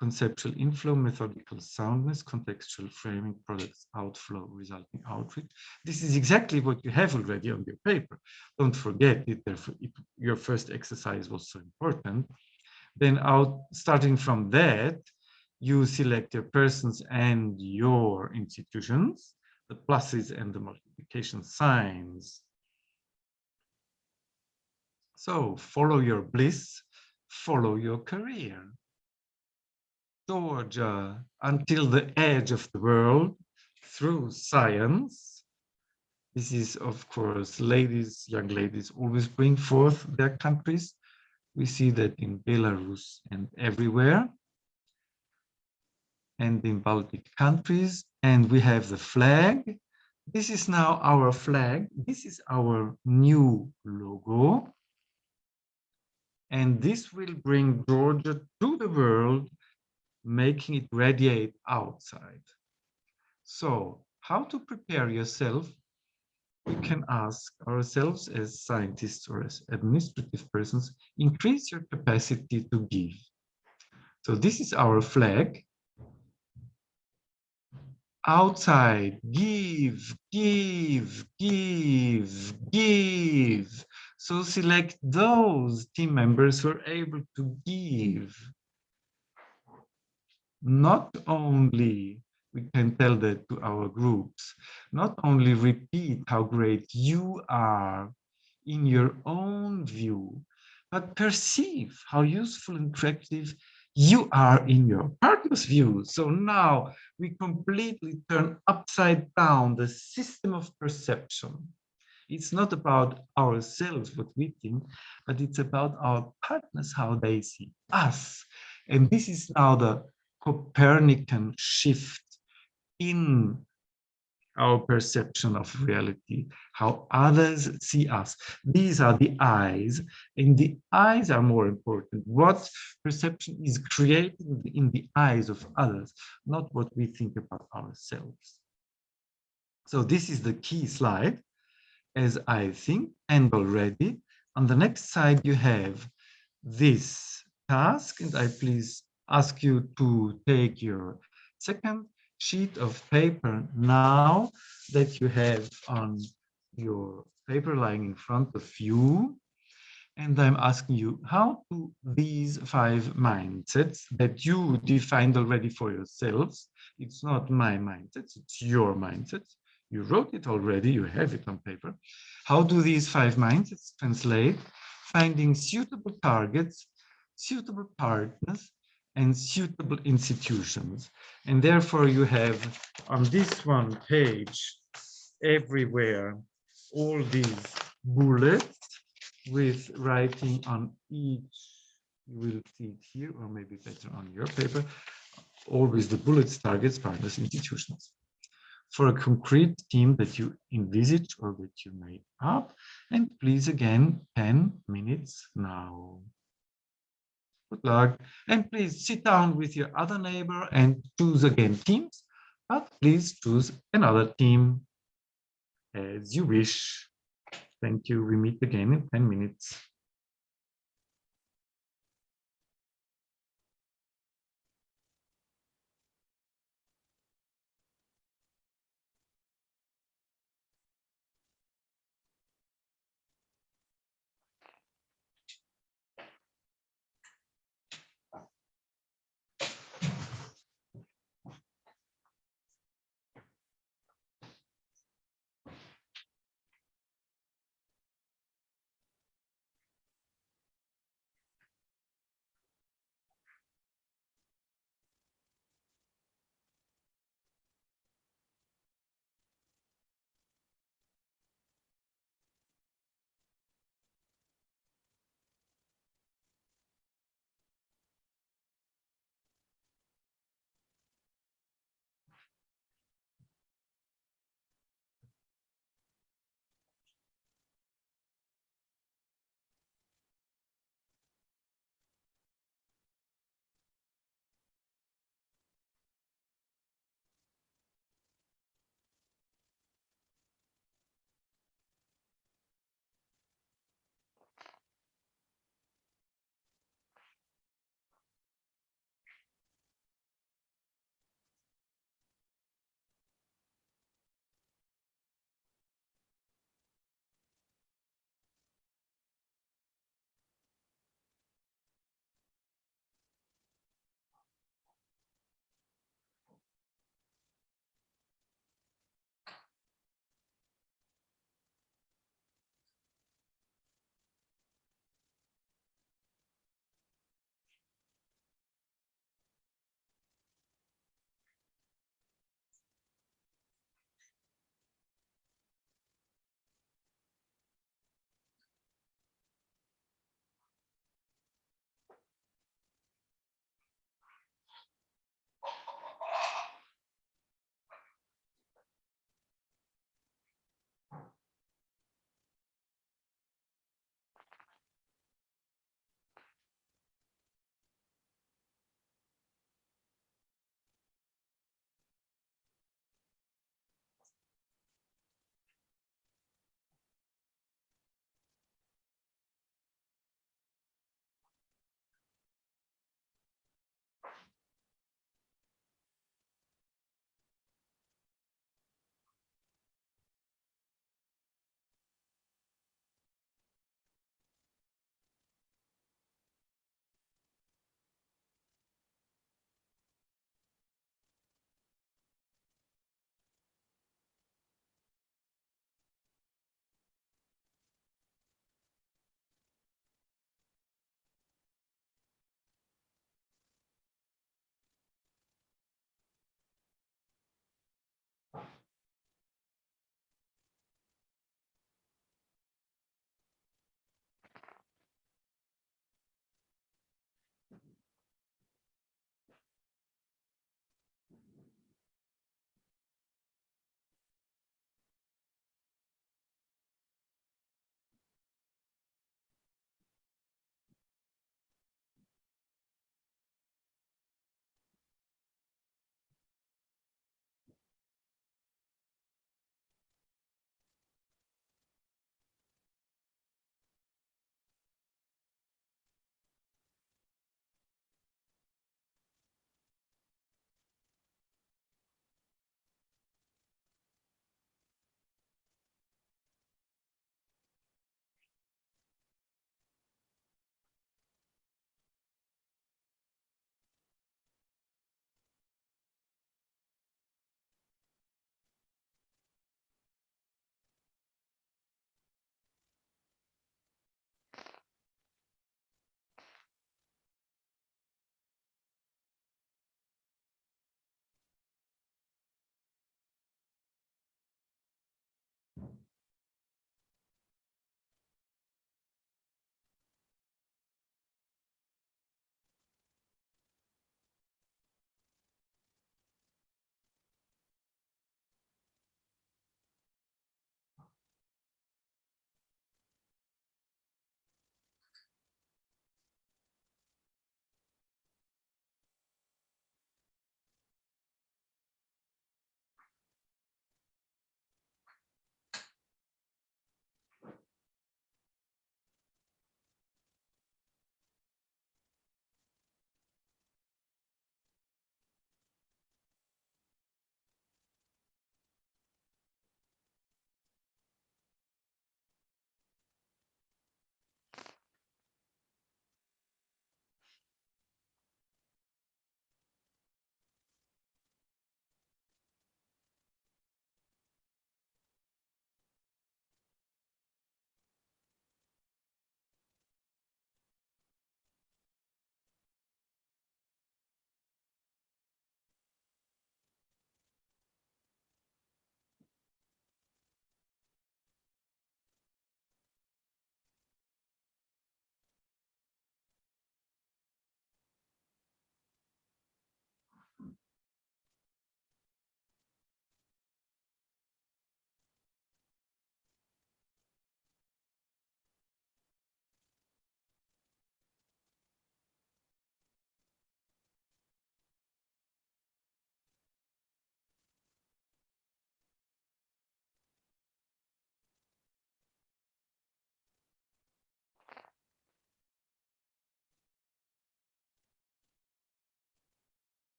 conceptual inflow, methodical soundness, contextual framing, products outflow, resulting outreach. This is exactly what you have already on your paper. Don't forget it, therefore, your first exercise was so important. Then starting from that, you select your persons and your institutions, the pluses and the multiplication signs. So follow your bliss, follow your career. Georgia, until the edge of the world, through science. This is, of course, ladies, young ladies always bring forth their countries. We see that in Belarus and everywhere, and in Baltic countries. And we have the flag. This is now our flag. This is our new logo. And this will bring Georgia to the world, making it radiate outside. So how to prepare yourself? We can ask ourselves as scientists or as administrative persons, increase your capacity to give. So this is our flag. Outside, give, give, give, give. So select those team members who are able to give. Not only we can tell that to our groups, not only repeat how great you are in your own view, but perceive how useful and attractive you are in your partner's view. So now we completely turn upside down the system of perception. It's not about ourselves, what we think, but it's about our partners, how they see us. And this is now the Copernican shift in our perception of reality, how others see us. These are the eyes, and the eyes are more important. What perception is created in the eyes of others, not what we think about ourselves. So this is the key slide, as I think, and already on the next slide you have this task, and I please ask you to take your second sheet of paper now that you have on your paper lying in front of you. And I'm asking you, how do these 5 mindsets that you defined already for yourselves, it's not my mindsets, it's your mindsets, you wrote it already, you have it on paper. How do these 5 mindsets translate? Finding suitable targets, suitable partners, and suitable institutions. And therefore you have on this one page everywhere all these bullets with writing on each. You will see it here, or maybe better on your paper, always the bullets, targets, partners, institutions. For a concrete team that you envisage or that you made up. And please, again, 10 minutes now. Good luck. And please sit down with your other neighbor and choose again teams, but please choose another team as you wish. Thank you. We meet again in 10 minutes.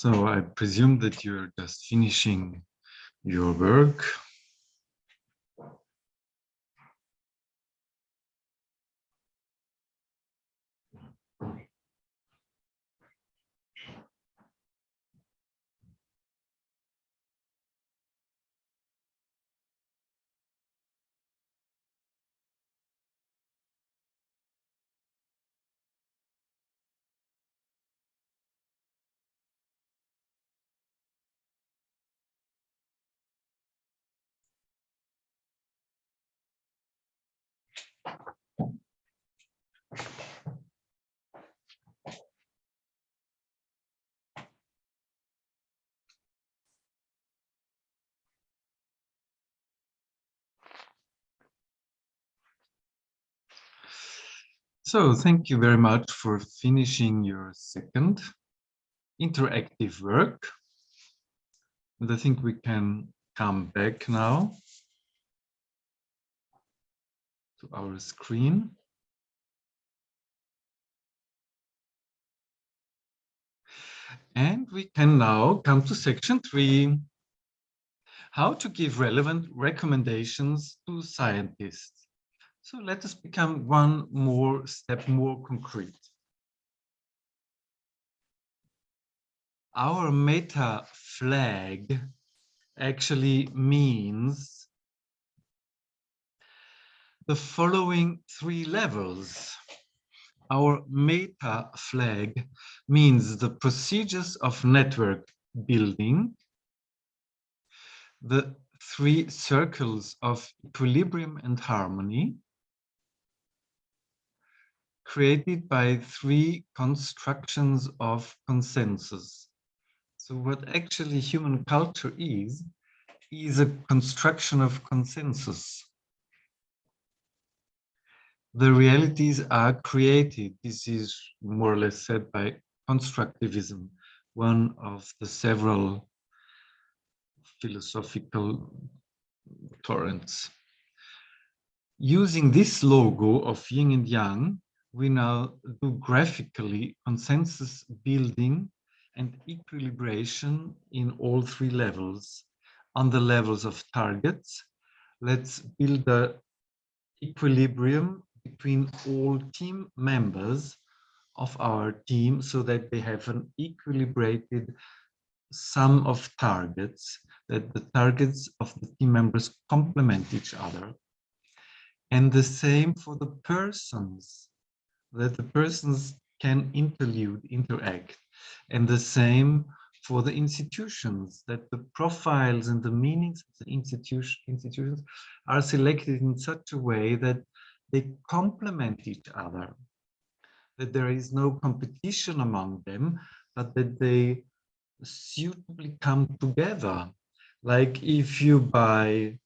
So I presume that you're just finishing your work. So thank you very much for finishing your second interactive work. And I think we can come back now to our screen. And we can now come to section 3, how to give relevant recommendations to scientists. So let us become one more step more concrete. Our meta flag actually means the following 3 levels. Our meta flag means the procedures of network building, the 3 circles of equilibrium and harmony, created by 3 constructions of consensus. So what actually human culture is a construction of consensus. The realities are created. This is more or less said by constructivism, one of the several philosophical torrents. Using this logo of yin and yang, we now do graphically consensus building and equilibration in all 3 levels. On the levels of targets, let's build the equilibrium between all team members of our team so that they have an equilibrated sum of targets, that the targets of the team members complement each other. And the same for the persons, that the persons can interlude, interact. And the same for the institutions, that the profiles and the meanings of the institutions are selected in such a way that they complement each other, that there is no competition among them, but that they suitably come together. Like if you buy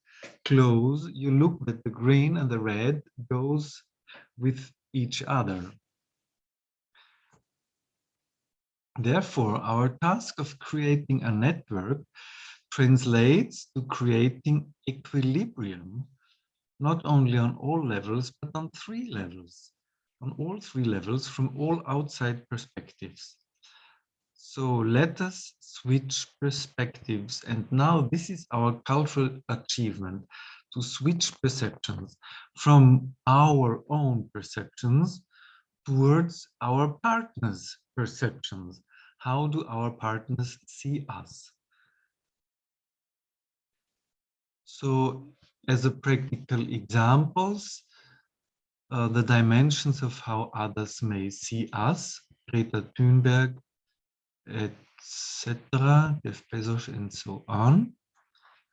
clothes, you look at the green and the red goes with each other. Therefore, our task of creating a network translates to creating equilibrium, not only on all levels, but on 3 levels, on all 3 levels from all outside perspectives. So let us switch perspectives. And now this is our cultural achievement, to switch perceptions from our own perceptions towards our partners' perceptions. How do our partners see us? So as a practical examples, the dimensions of how others may see us, Greta Thunberg, etc., Jeff Bezos, and so on,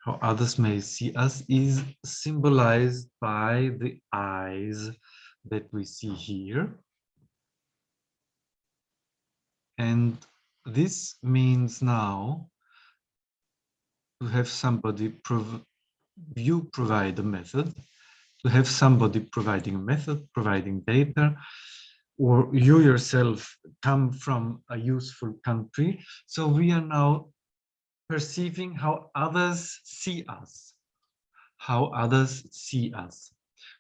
how others may see us is symbolized by the eyes that we see here. And this means now to have somebody, you provide a method, to have somebody providing a method, providing data, or you yourself come from a useful country. So we are now perceiving how others see us, how others see us.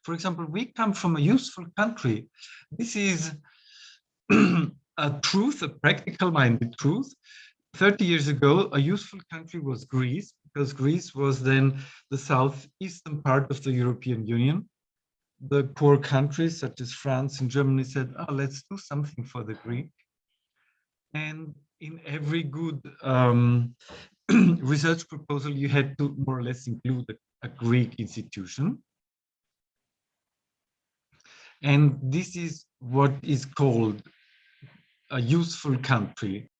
For example, we come from a useful country. This is a truth, a practical-minded truth. 30 years ago, a useful country was Greece, because Greece was then the southeastern part of the European Union. The poor countries such as France and Germany said, oh, let's do something for the Greek. And in every good research proposal, you had to more or less include a Greek institution. And this is what is called a useful country.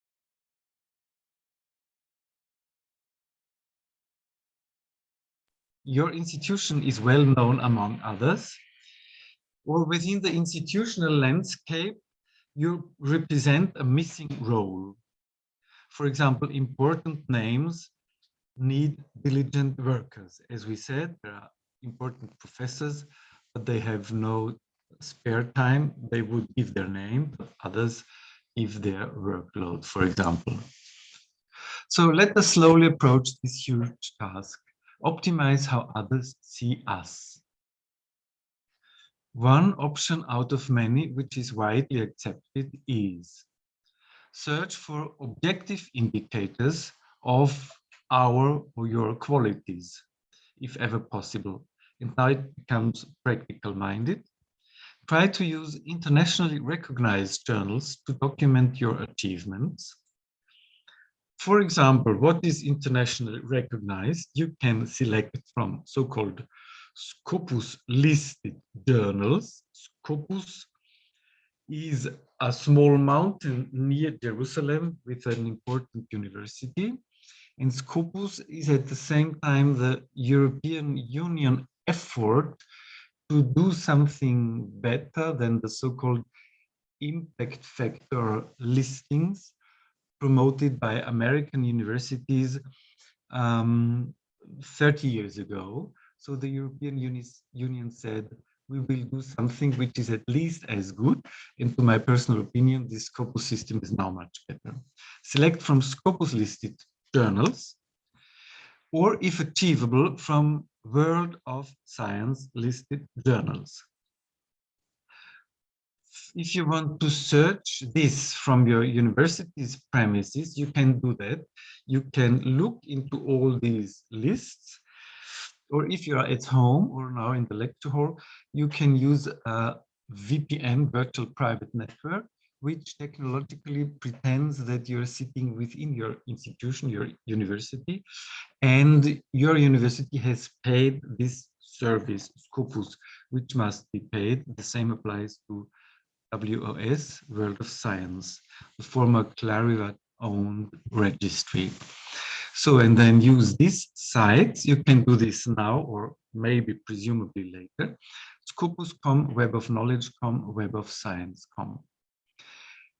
Your institution is well known among others, or within the institutional landscape, you represent a missing role. For example, important names need diligent workers. As we said, there are important professors, but they have no spare time. They would give their name, but others give their workload, for example. So let us slowly approach this huge task. Optimize how others see us. One option out of many, which is widely accepted, is search for objective indicators of our or your qualities, if ever possible. And now it becomes practical-minded. Try to use internationally recognized journals to document your achievements. For example, what is internationally recognized? You can select from so-called Scopus listed journals. Scopus is a small mountain near Jerusalem with an important university. And Scopus is at the same time the European Union effort to do something better than the so-called impact factor listings promoted by American universities 30 years ago. So the European Union said, we will do something which is at least as good. And to my personal opinion, this Scopus system is now much better. Select from Scopus listed journals, or if achievable, from World of Science listed journals. If you want to search this from your university's premises, you can do that. You can look into all these lists, or if you are at home or now in the lecture hall, you can use a VPN, virtual private network, which technologically pretends that you're sitting within your institution, your university, and your university has paid this service, Scopus, which must be paid. The same applies to WOS, World of Science, the former Clarivat-owned registry. So, and then use these sites. You can do this now or maybe presumably later. Scopus.com, Web of Knowledge.com, Web of Science.com.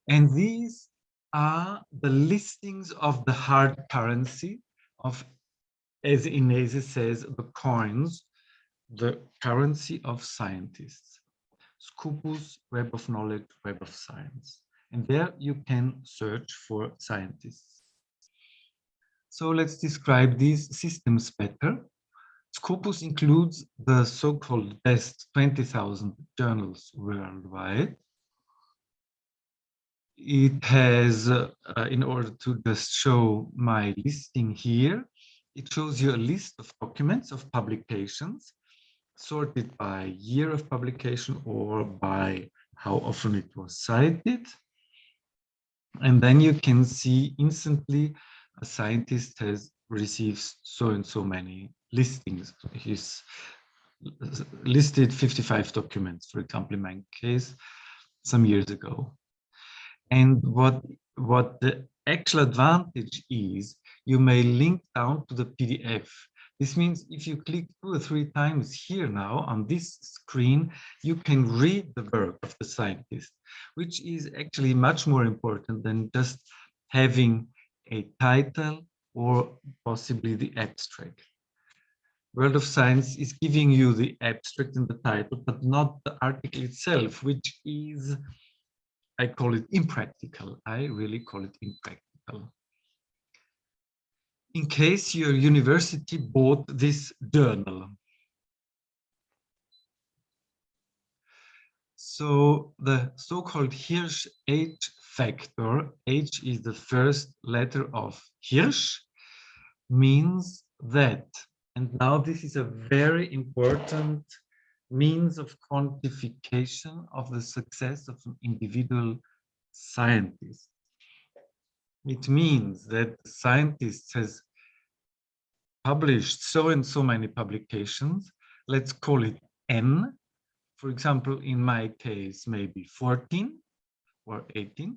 And these are the listings of the hard currency of, as Inese says, the coins, the currency of scientists. Scopus, Web of Knowledge, Web of Science. And there you can search for scientists. So let's describe these systems better. Scopus includes the so-called best 20,000 journals worldwide. It has, in order to just show my listing here, it shows you a list of documents of publications sorted by year of publication or by how often it was cited. And then you can see instantly a scientist has received so and so many listings. He's listed 55 documents, for example, in my case, some years ago. And what the actual advantage is, you may link down to the PDF. This means if you click 2 or 3 times here now on this screen, you can read the work of the scientist, which is actually much more important than just having a title or possibly the abstract. World of Science is giving you the abstract and the title, but not the article itself, which is, I call it impractical. I really call it impractical. In case your university bought this journal. So the so-called Hirsch factor, H is the first letter of Hirsch, means that, and now this is a very important means of quantification of the success of an individual scientist. It means that the scientist has published so and so many publications. Let's call it N. For example, in my case, maybe 14 or 18.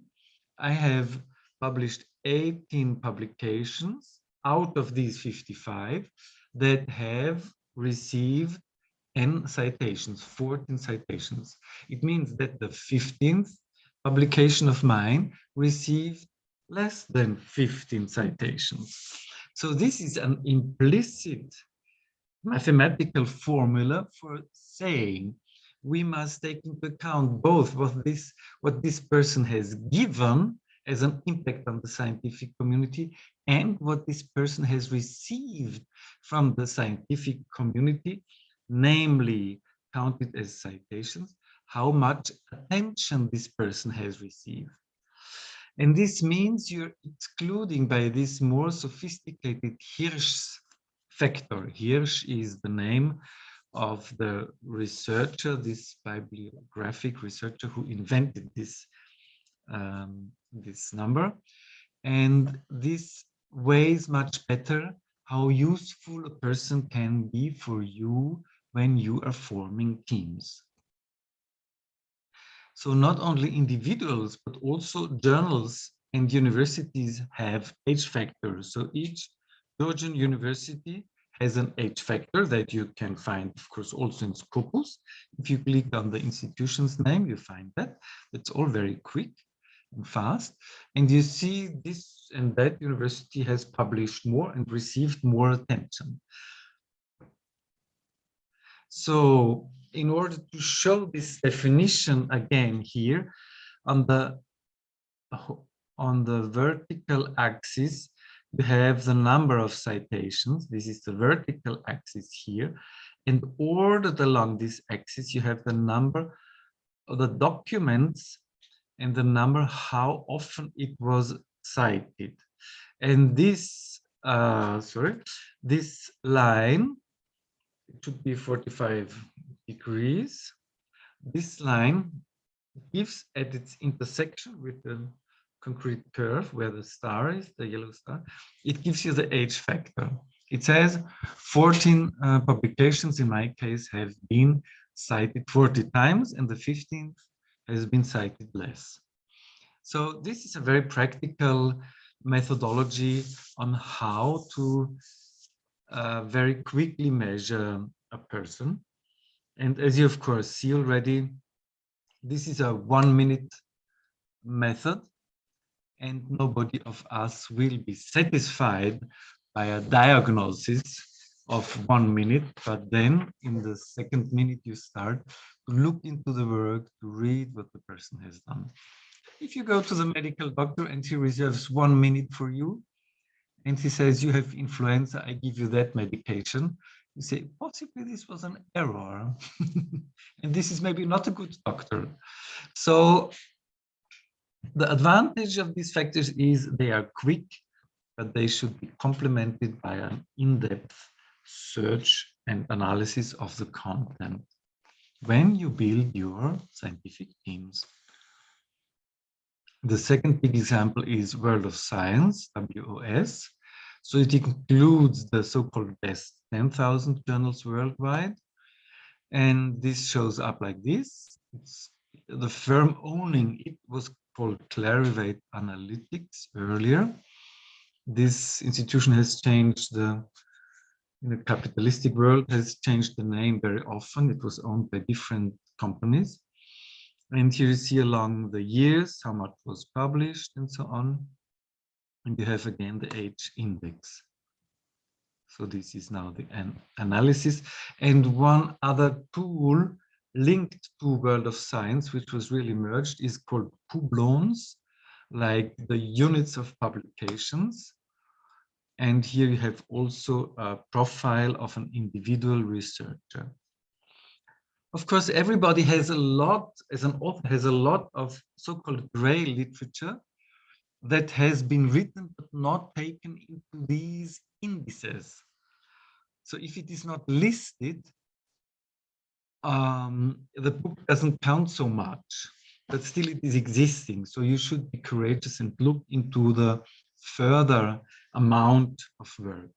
I have published 18 publications out of these 55 that have received N citations, 14 citations. It means that the 15th publication of mine received less than 15 citations. So this is an implicit mathematical formula for saying we must take into account both what this person has given as an impact on the scientific community and what this person has received from the scientific community, namely counted as citations, how much attention this person has received. And this means you're excluding by this more sophisticated Hirsch factor. Hirsch is the name of the researcher, this bibliographic researcher who invented this, this number. And this weighs much better how useful a person can be for you when you are forming teams. So not only individuals, but also journals and universities have H factors. So each Georgian university has an H factor that you can find, of course, also in Scopus. If you click on the institution's name, you find that. It's all very quick and fast. And you see this and that university has published more and received more attention. So in order to show this definition again here, on the vertical axis, you have the number of citations. This is the vertical axis here. And ordered along this axis, you have the number of the documents and the number how often it was cited. And this, this line, it should be 45 degrees. This line gives at its intersection with the concrete curve where the star is, the yellow star, it gives you the H factor. It says 14 publications in my case have been cited 40 times and the 15th has been cited less. So this is a very practical methodology on how to very quickly measure a person. And as you of course see already, this is a 1 minute method, and nobody of us will be satisfied by a diagnosis of 1 minute, but then in the second minute you start to look into the work, to read what the person has done. If you go to the medical doctor and he reserves 1 minute for you, and he says, you have influenza, I give you that medication, you say, possibly this was an error. And this is maybe not a good doctor. So the advantage of these factors is they are quick, but they should be complemented by an in-depth search and analysis of the content when you build your scientific teams. The second big example is World of Science, WOS. So it includes the so-called best 10,000 journals worldwide. And this shows up like this. It's, the firm owning it was called Clarivate Analytics earlier. This institution has changed in the capitalistic world, has changed the name very often. It was owned by different companies. And here you see along the years how much was published and so on. And you have again the H index. So this is now the analysis. And one other tool linked to World of Science, which was really merged, is called Publons, like the units of publications. And here you have also a profile of an individual researcher. Of course, everybody has a lot, as an author, has a lot of so-called gray literature that has been written but not taken into these indices. So if it is not listed, the book doesn't count so much, but still it is existing. So you should be courageous and look into the further amount of work.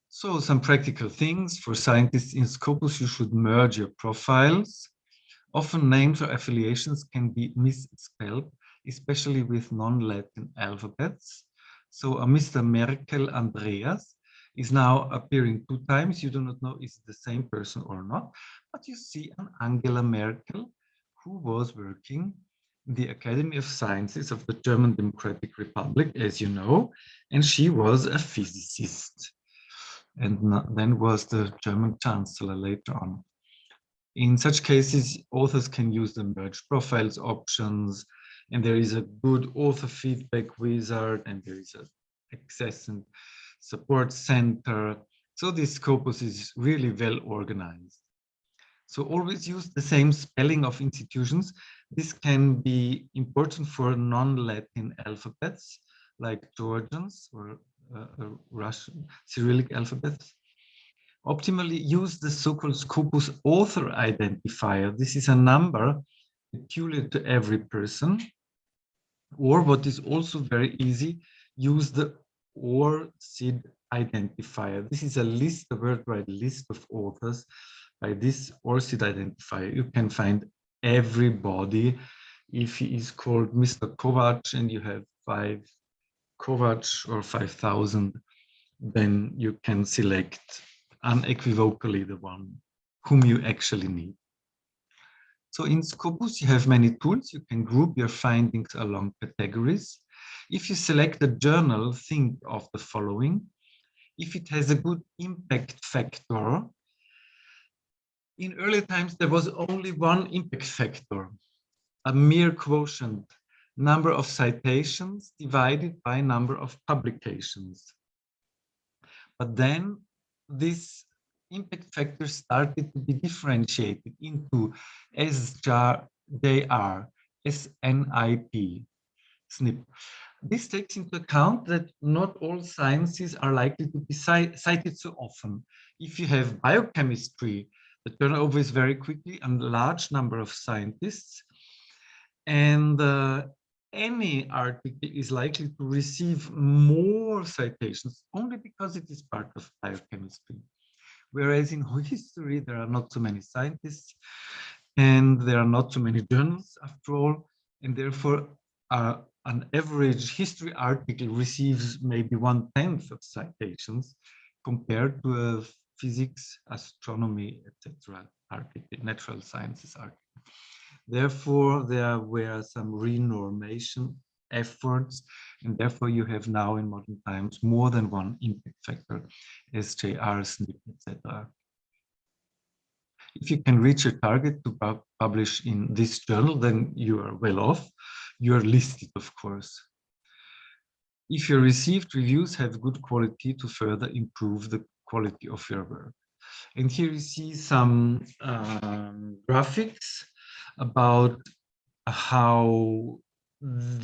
So some practical things for scientists in Scopus: you should merge your profiles. Often names or affiliations can be misspelled, especially with non-Latin alphabets. So Mr. Merkel Andreas is now appearing 2 times. You do not know is it the same person or not, but you see an Angela Merkel who was working in the Academy of Sciences of the German Democratic Republic, as you know, and she was a physicist and then was the German chancellor later on. In such cases, authors can use the merge profiles options, and there is a good author feedback wizard, and there is an access and support center. So this Scopus is really well organized. So always use the same spelling of institutions. This can be important for non-Latin alphabets like Georgians or Russian Cyrillic alphabets. Optimally use the so-called Scopus author identifier. This is a number peculiar to every person. Or what is also very easy, use the OR-CID identifier. This is a list, a worldwide list of authors. By this OR-CID identifier, you can find everybody. If he is called Mr. Kovac and you have 5 Kovac or 5,000, then you can select unequivocally the one whom you actually need. So in Scopus, you have many tools. You can group your findings along categories. If you select a journal, think of the following. If it has a good impact factor, in early times, there was only one impact factor, a mere quotient, number of citations divided by number of publications. But then this impact factor started to be differentiated into SJR, SNIP, SNP. This takes into account that not all sciences are likely to be cited so often. If you have biochemistry, the turnover is very quickly and a large number of scientists, and any article is likely to receive more citations only because it is part of biochemistry. Whereas in history, there are not so many scientists and there are not so many journals after all, and therefore an average history article receives maybe 1/10 of citations compared to a physics, astronomy, etc. article, natural sciences article. Therefore, there were some renormation efforts, and therefore you have now in modern times more than one impact factor, SJR, SNP, etc. If you can reach your target to publish in this journal, then you are well off. You are listed, of course. If your received reviews have good quality to further improve the quality of your work. And here you see some graphics about how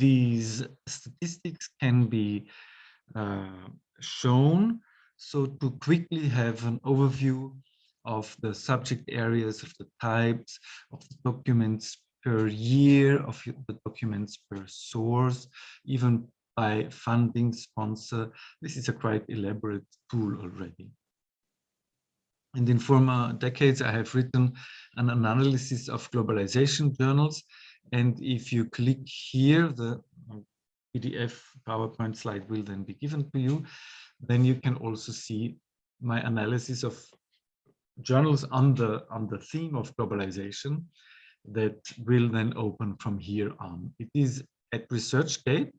these statistics can be shown. So to quickly have an overview of the subject areas, of the types, of the documents per year, of the documents per source, even by funding sponsor. This is a quite elaborate tool already. And in former decades, I have written an analysis of globalization journals. And if you click here, the PDF PowerPoint slide will then be given to you. Then you can also see my analysis of journals on the theme of globalization that will then open from here on. It is at ResearchGate.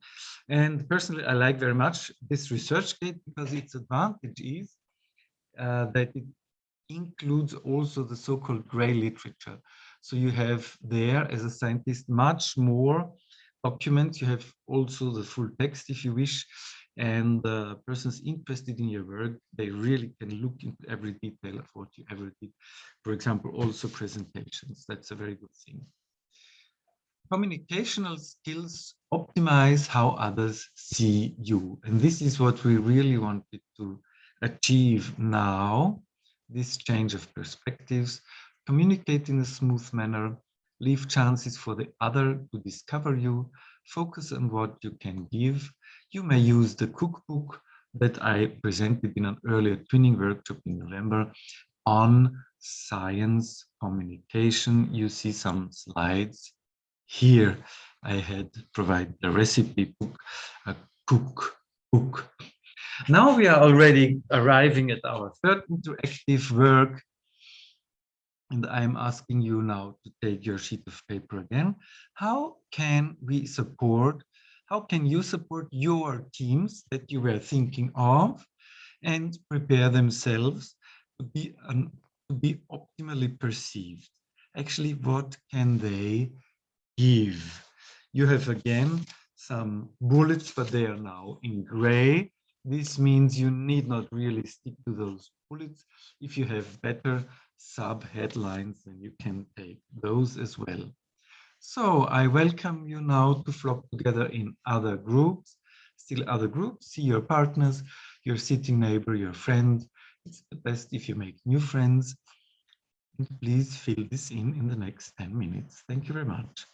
And personally, I like very much this ResearchGate because its advantage is that it includes also the so-called gray literature. So you have there, as a scientist, much more documents. You have also the full text if you wish. and the person's interested in your work, they really can look into every detail of what you ever did. For example, also presentations. That's a very good thing. Communicational skills optimize how others see you. And this is what we really wanted to achieve now, this change of perspectives, communicate in a smooth manner, leave chances for the other to discover you, focus on what you can give. You may use the cookbook that I presented in an earlier twinning workshop in November on science communication. You see some slides here. I had provided a recipe book, a cookbook. Now we are already arriving at our third interactive work, and I'm asking you now to take your sheet of paper again. How can we support, how can you support your teams that you were thinking of and prepare themselves to be optimally perceived? Actually, what can they give? You have again some bullets, but they are now in gray. This means you need not really stick to those bullets. If you have better sub-headlines, then you can take those as well. So I welcome you now to flock together in other groups, still other groups, see your partners, your sitting neighbor, your friend. It's the best if you make new friends. And please fill this in the next 10 minutes. Thank you very much.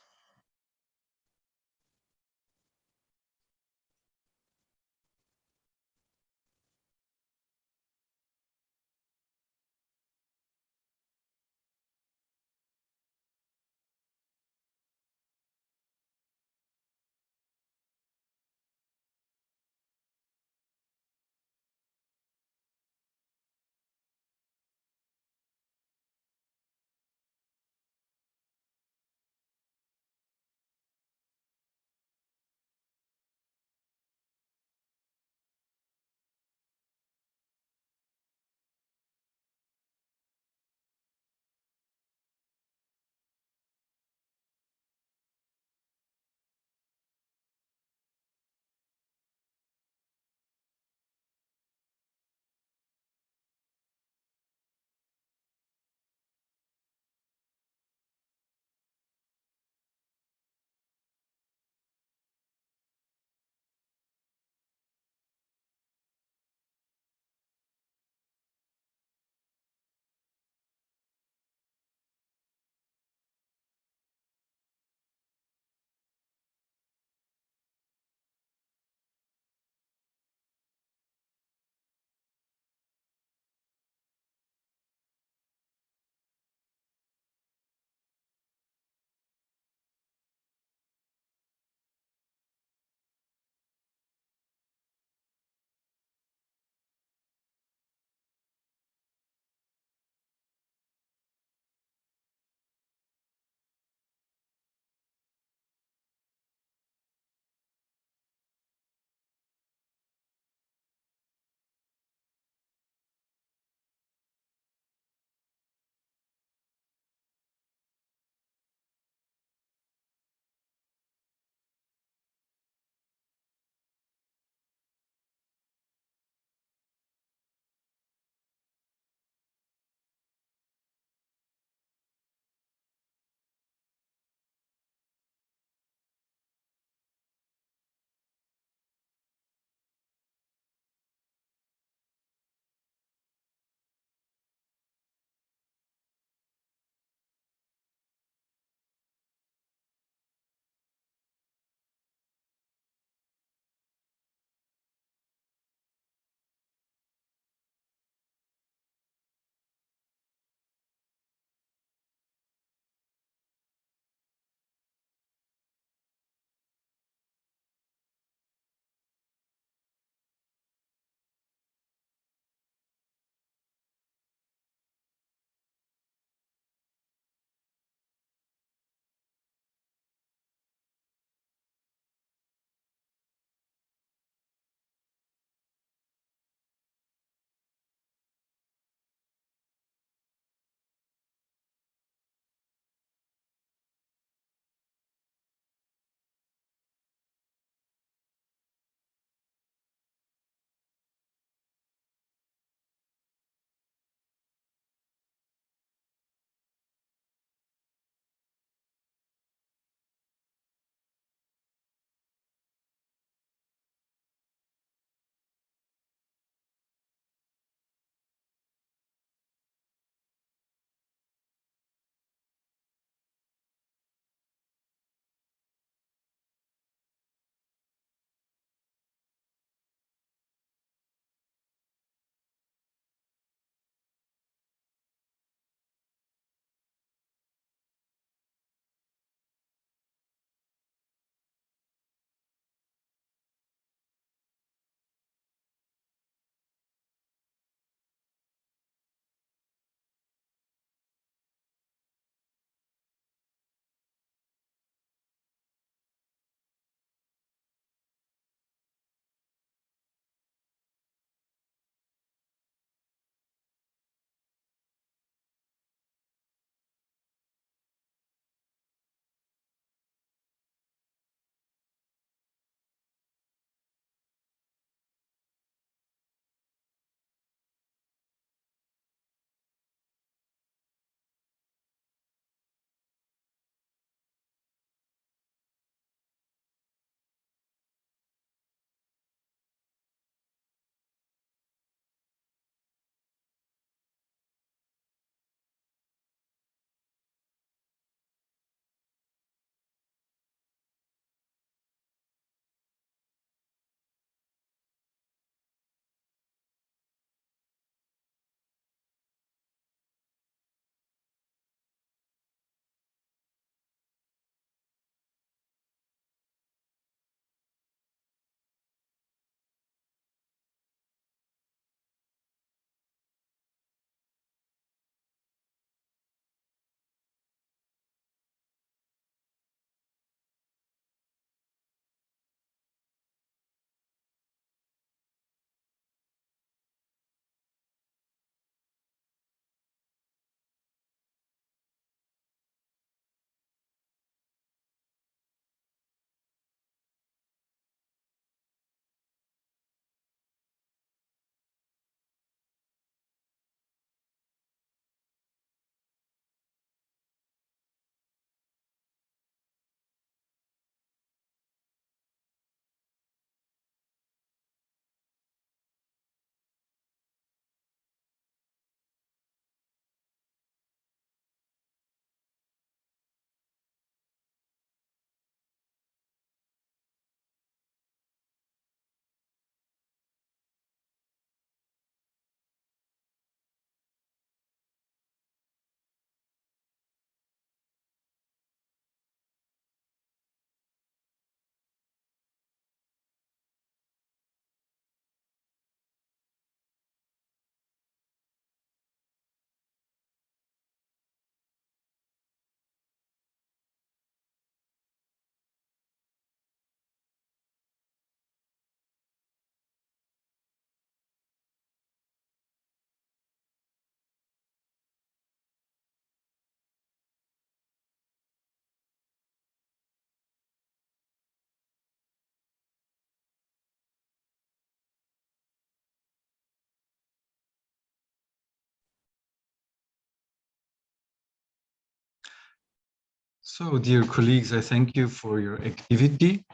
So, dear colleagues, I thank you for your activity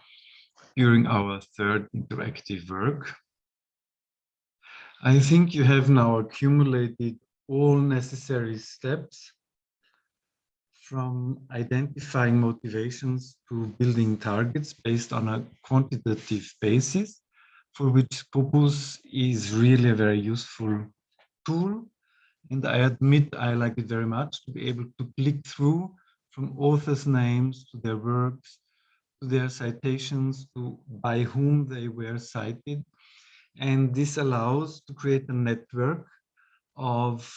during our third interactive work. I think you have now accumulated all necessary steps from identifying motivations to building targets based on a quantitative basis, for which Scopus is really a very useful tool. And I admit I like it very much to be able to click through from authors' names to their works, to their citations, to by whom they were cited. And this allows to create a network of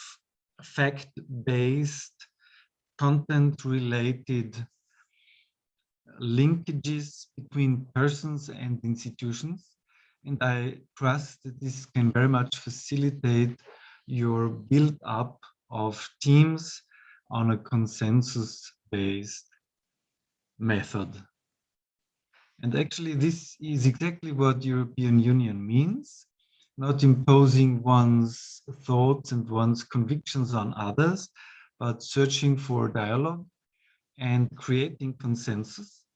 fact-based, content-related linkages between persons and institutions. And I trust that this can very much facilitate your build-up of teams on a consensus-based method. And actually, this is exactly what European Union means, not imposing one's thoughts and one's convictions on others, but searching for dialogue and creating consensus.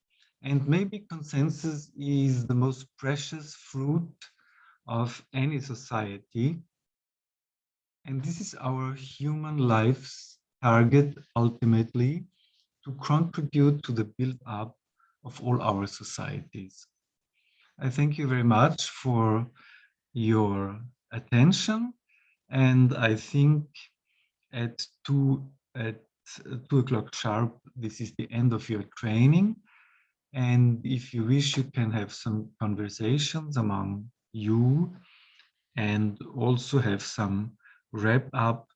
And maybe consensus is the most precious fruit of any society. And this is our human life's target, ultimately, to contribute to the build-up of all our societies. I thank you very much for your attention. And I think at 2 o'clock sharp, this is the end of your training. And if you wish, you can have some conversations among you and also have some wrap up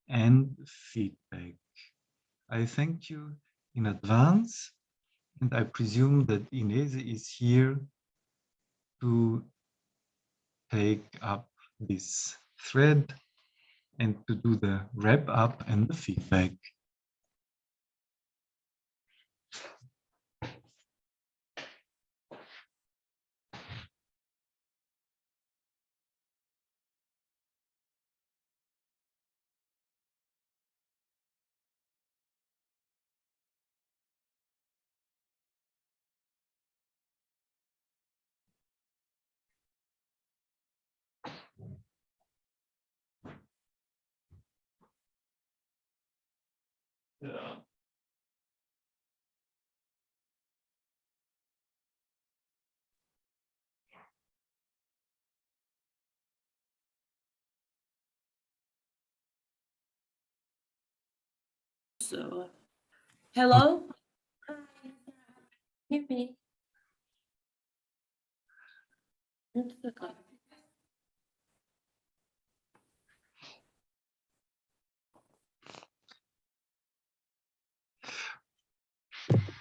and feedback. I thank you in advance, and I presume that Inez is here to take up this thread and to do the wrap up and the feedback. Yeah. So, hello? Hear me?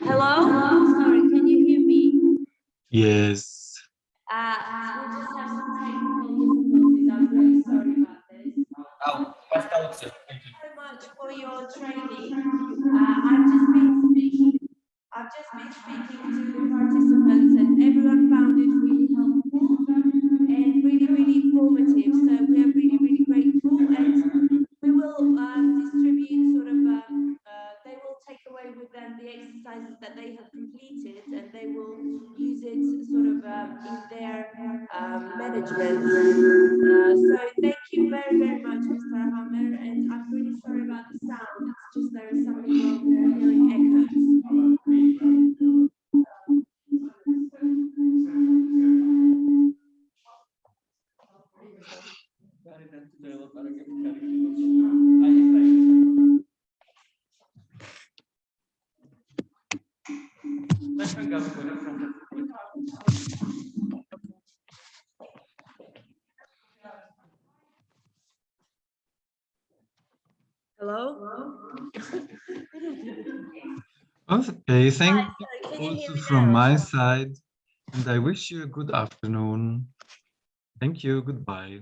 Hello? Sorry, can you hear me? Yes. We just have some technical difficulties. I'm really sorry about this. Thank you very much for your training. I've just been speaking to the participants, and everyone found it really helpful and really informative. So we are really grateful, and we will distribute they will take away with them the exercises that they have completed, and they will use it in their management. So thank you very much, Mr. Hammer, and I'm really sorry about the sound. It's just there is something wrong with hearing echoes. Hello? Okay, thank you Can you hear also me from now? my side, and I wish you a good afternoon. Thank you, goodbye.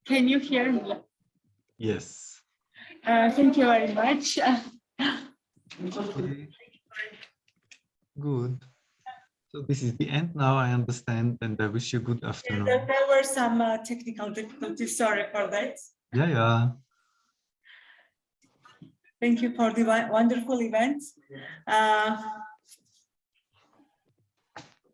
Can you hear me? Yes. Thank you very much. Okay. Good. So this is the end now, I understand, and I wish you good afternoon. There were some technical difficulties, sorry for that. Yeah. Thank you for the wonderful event.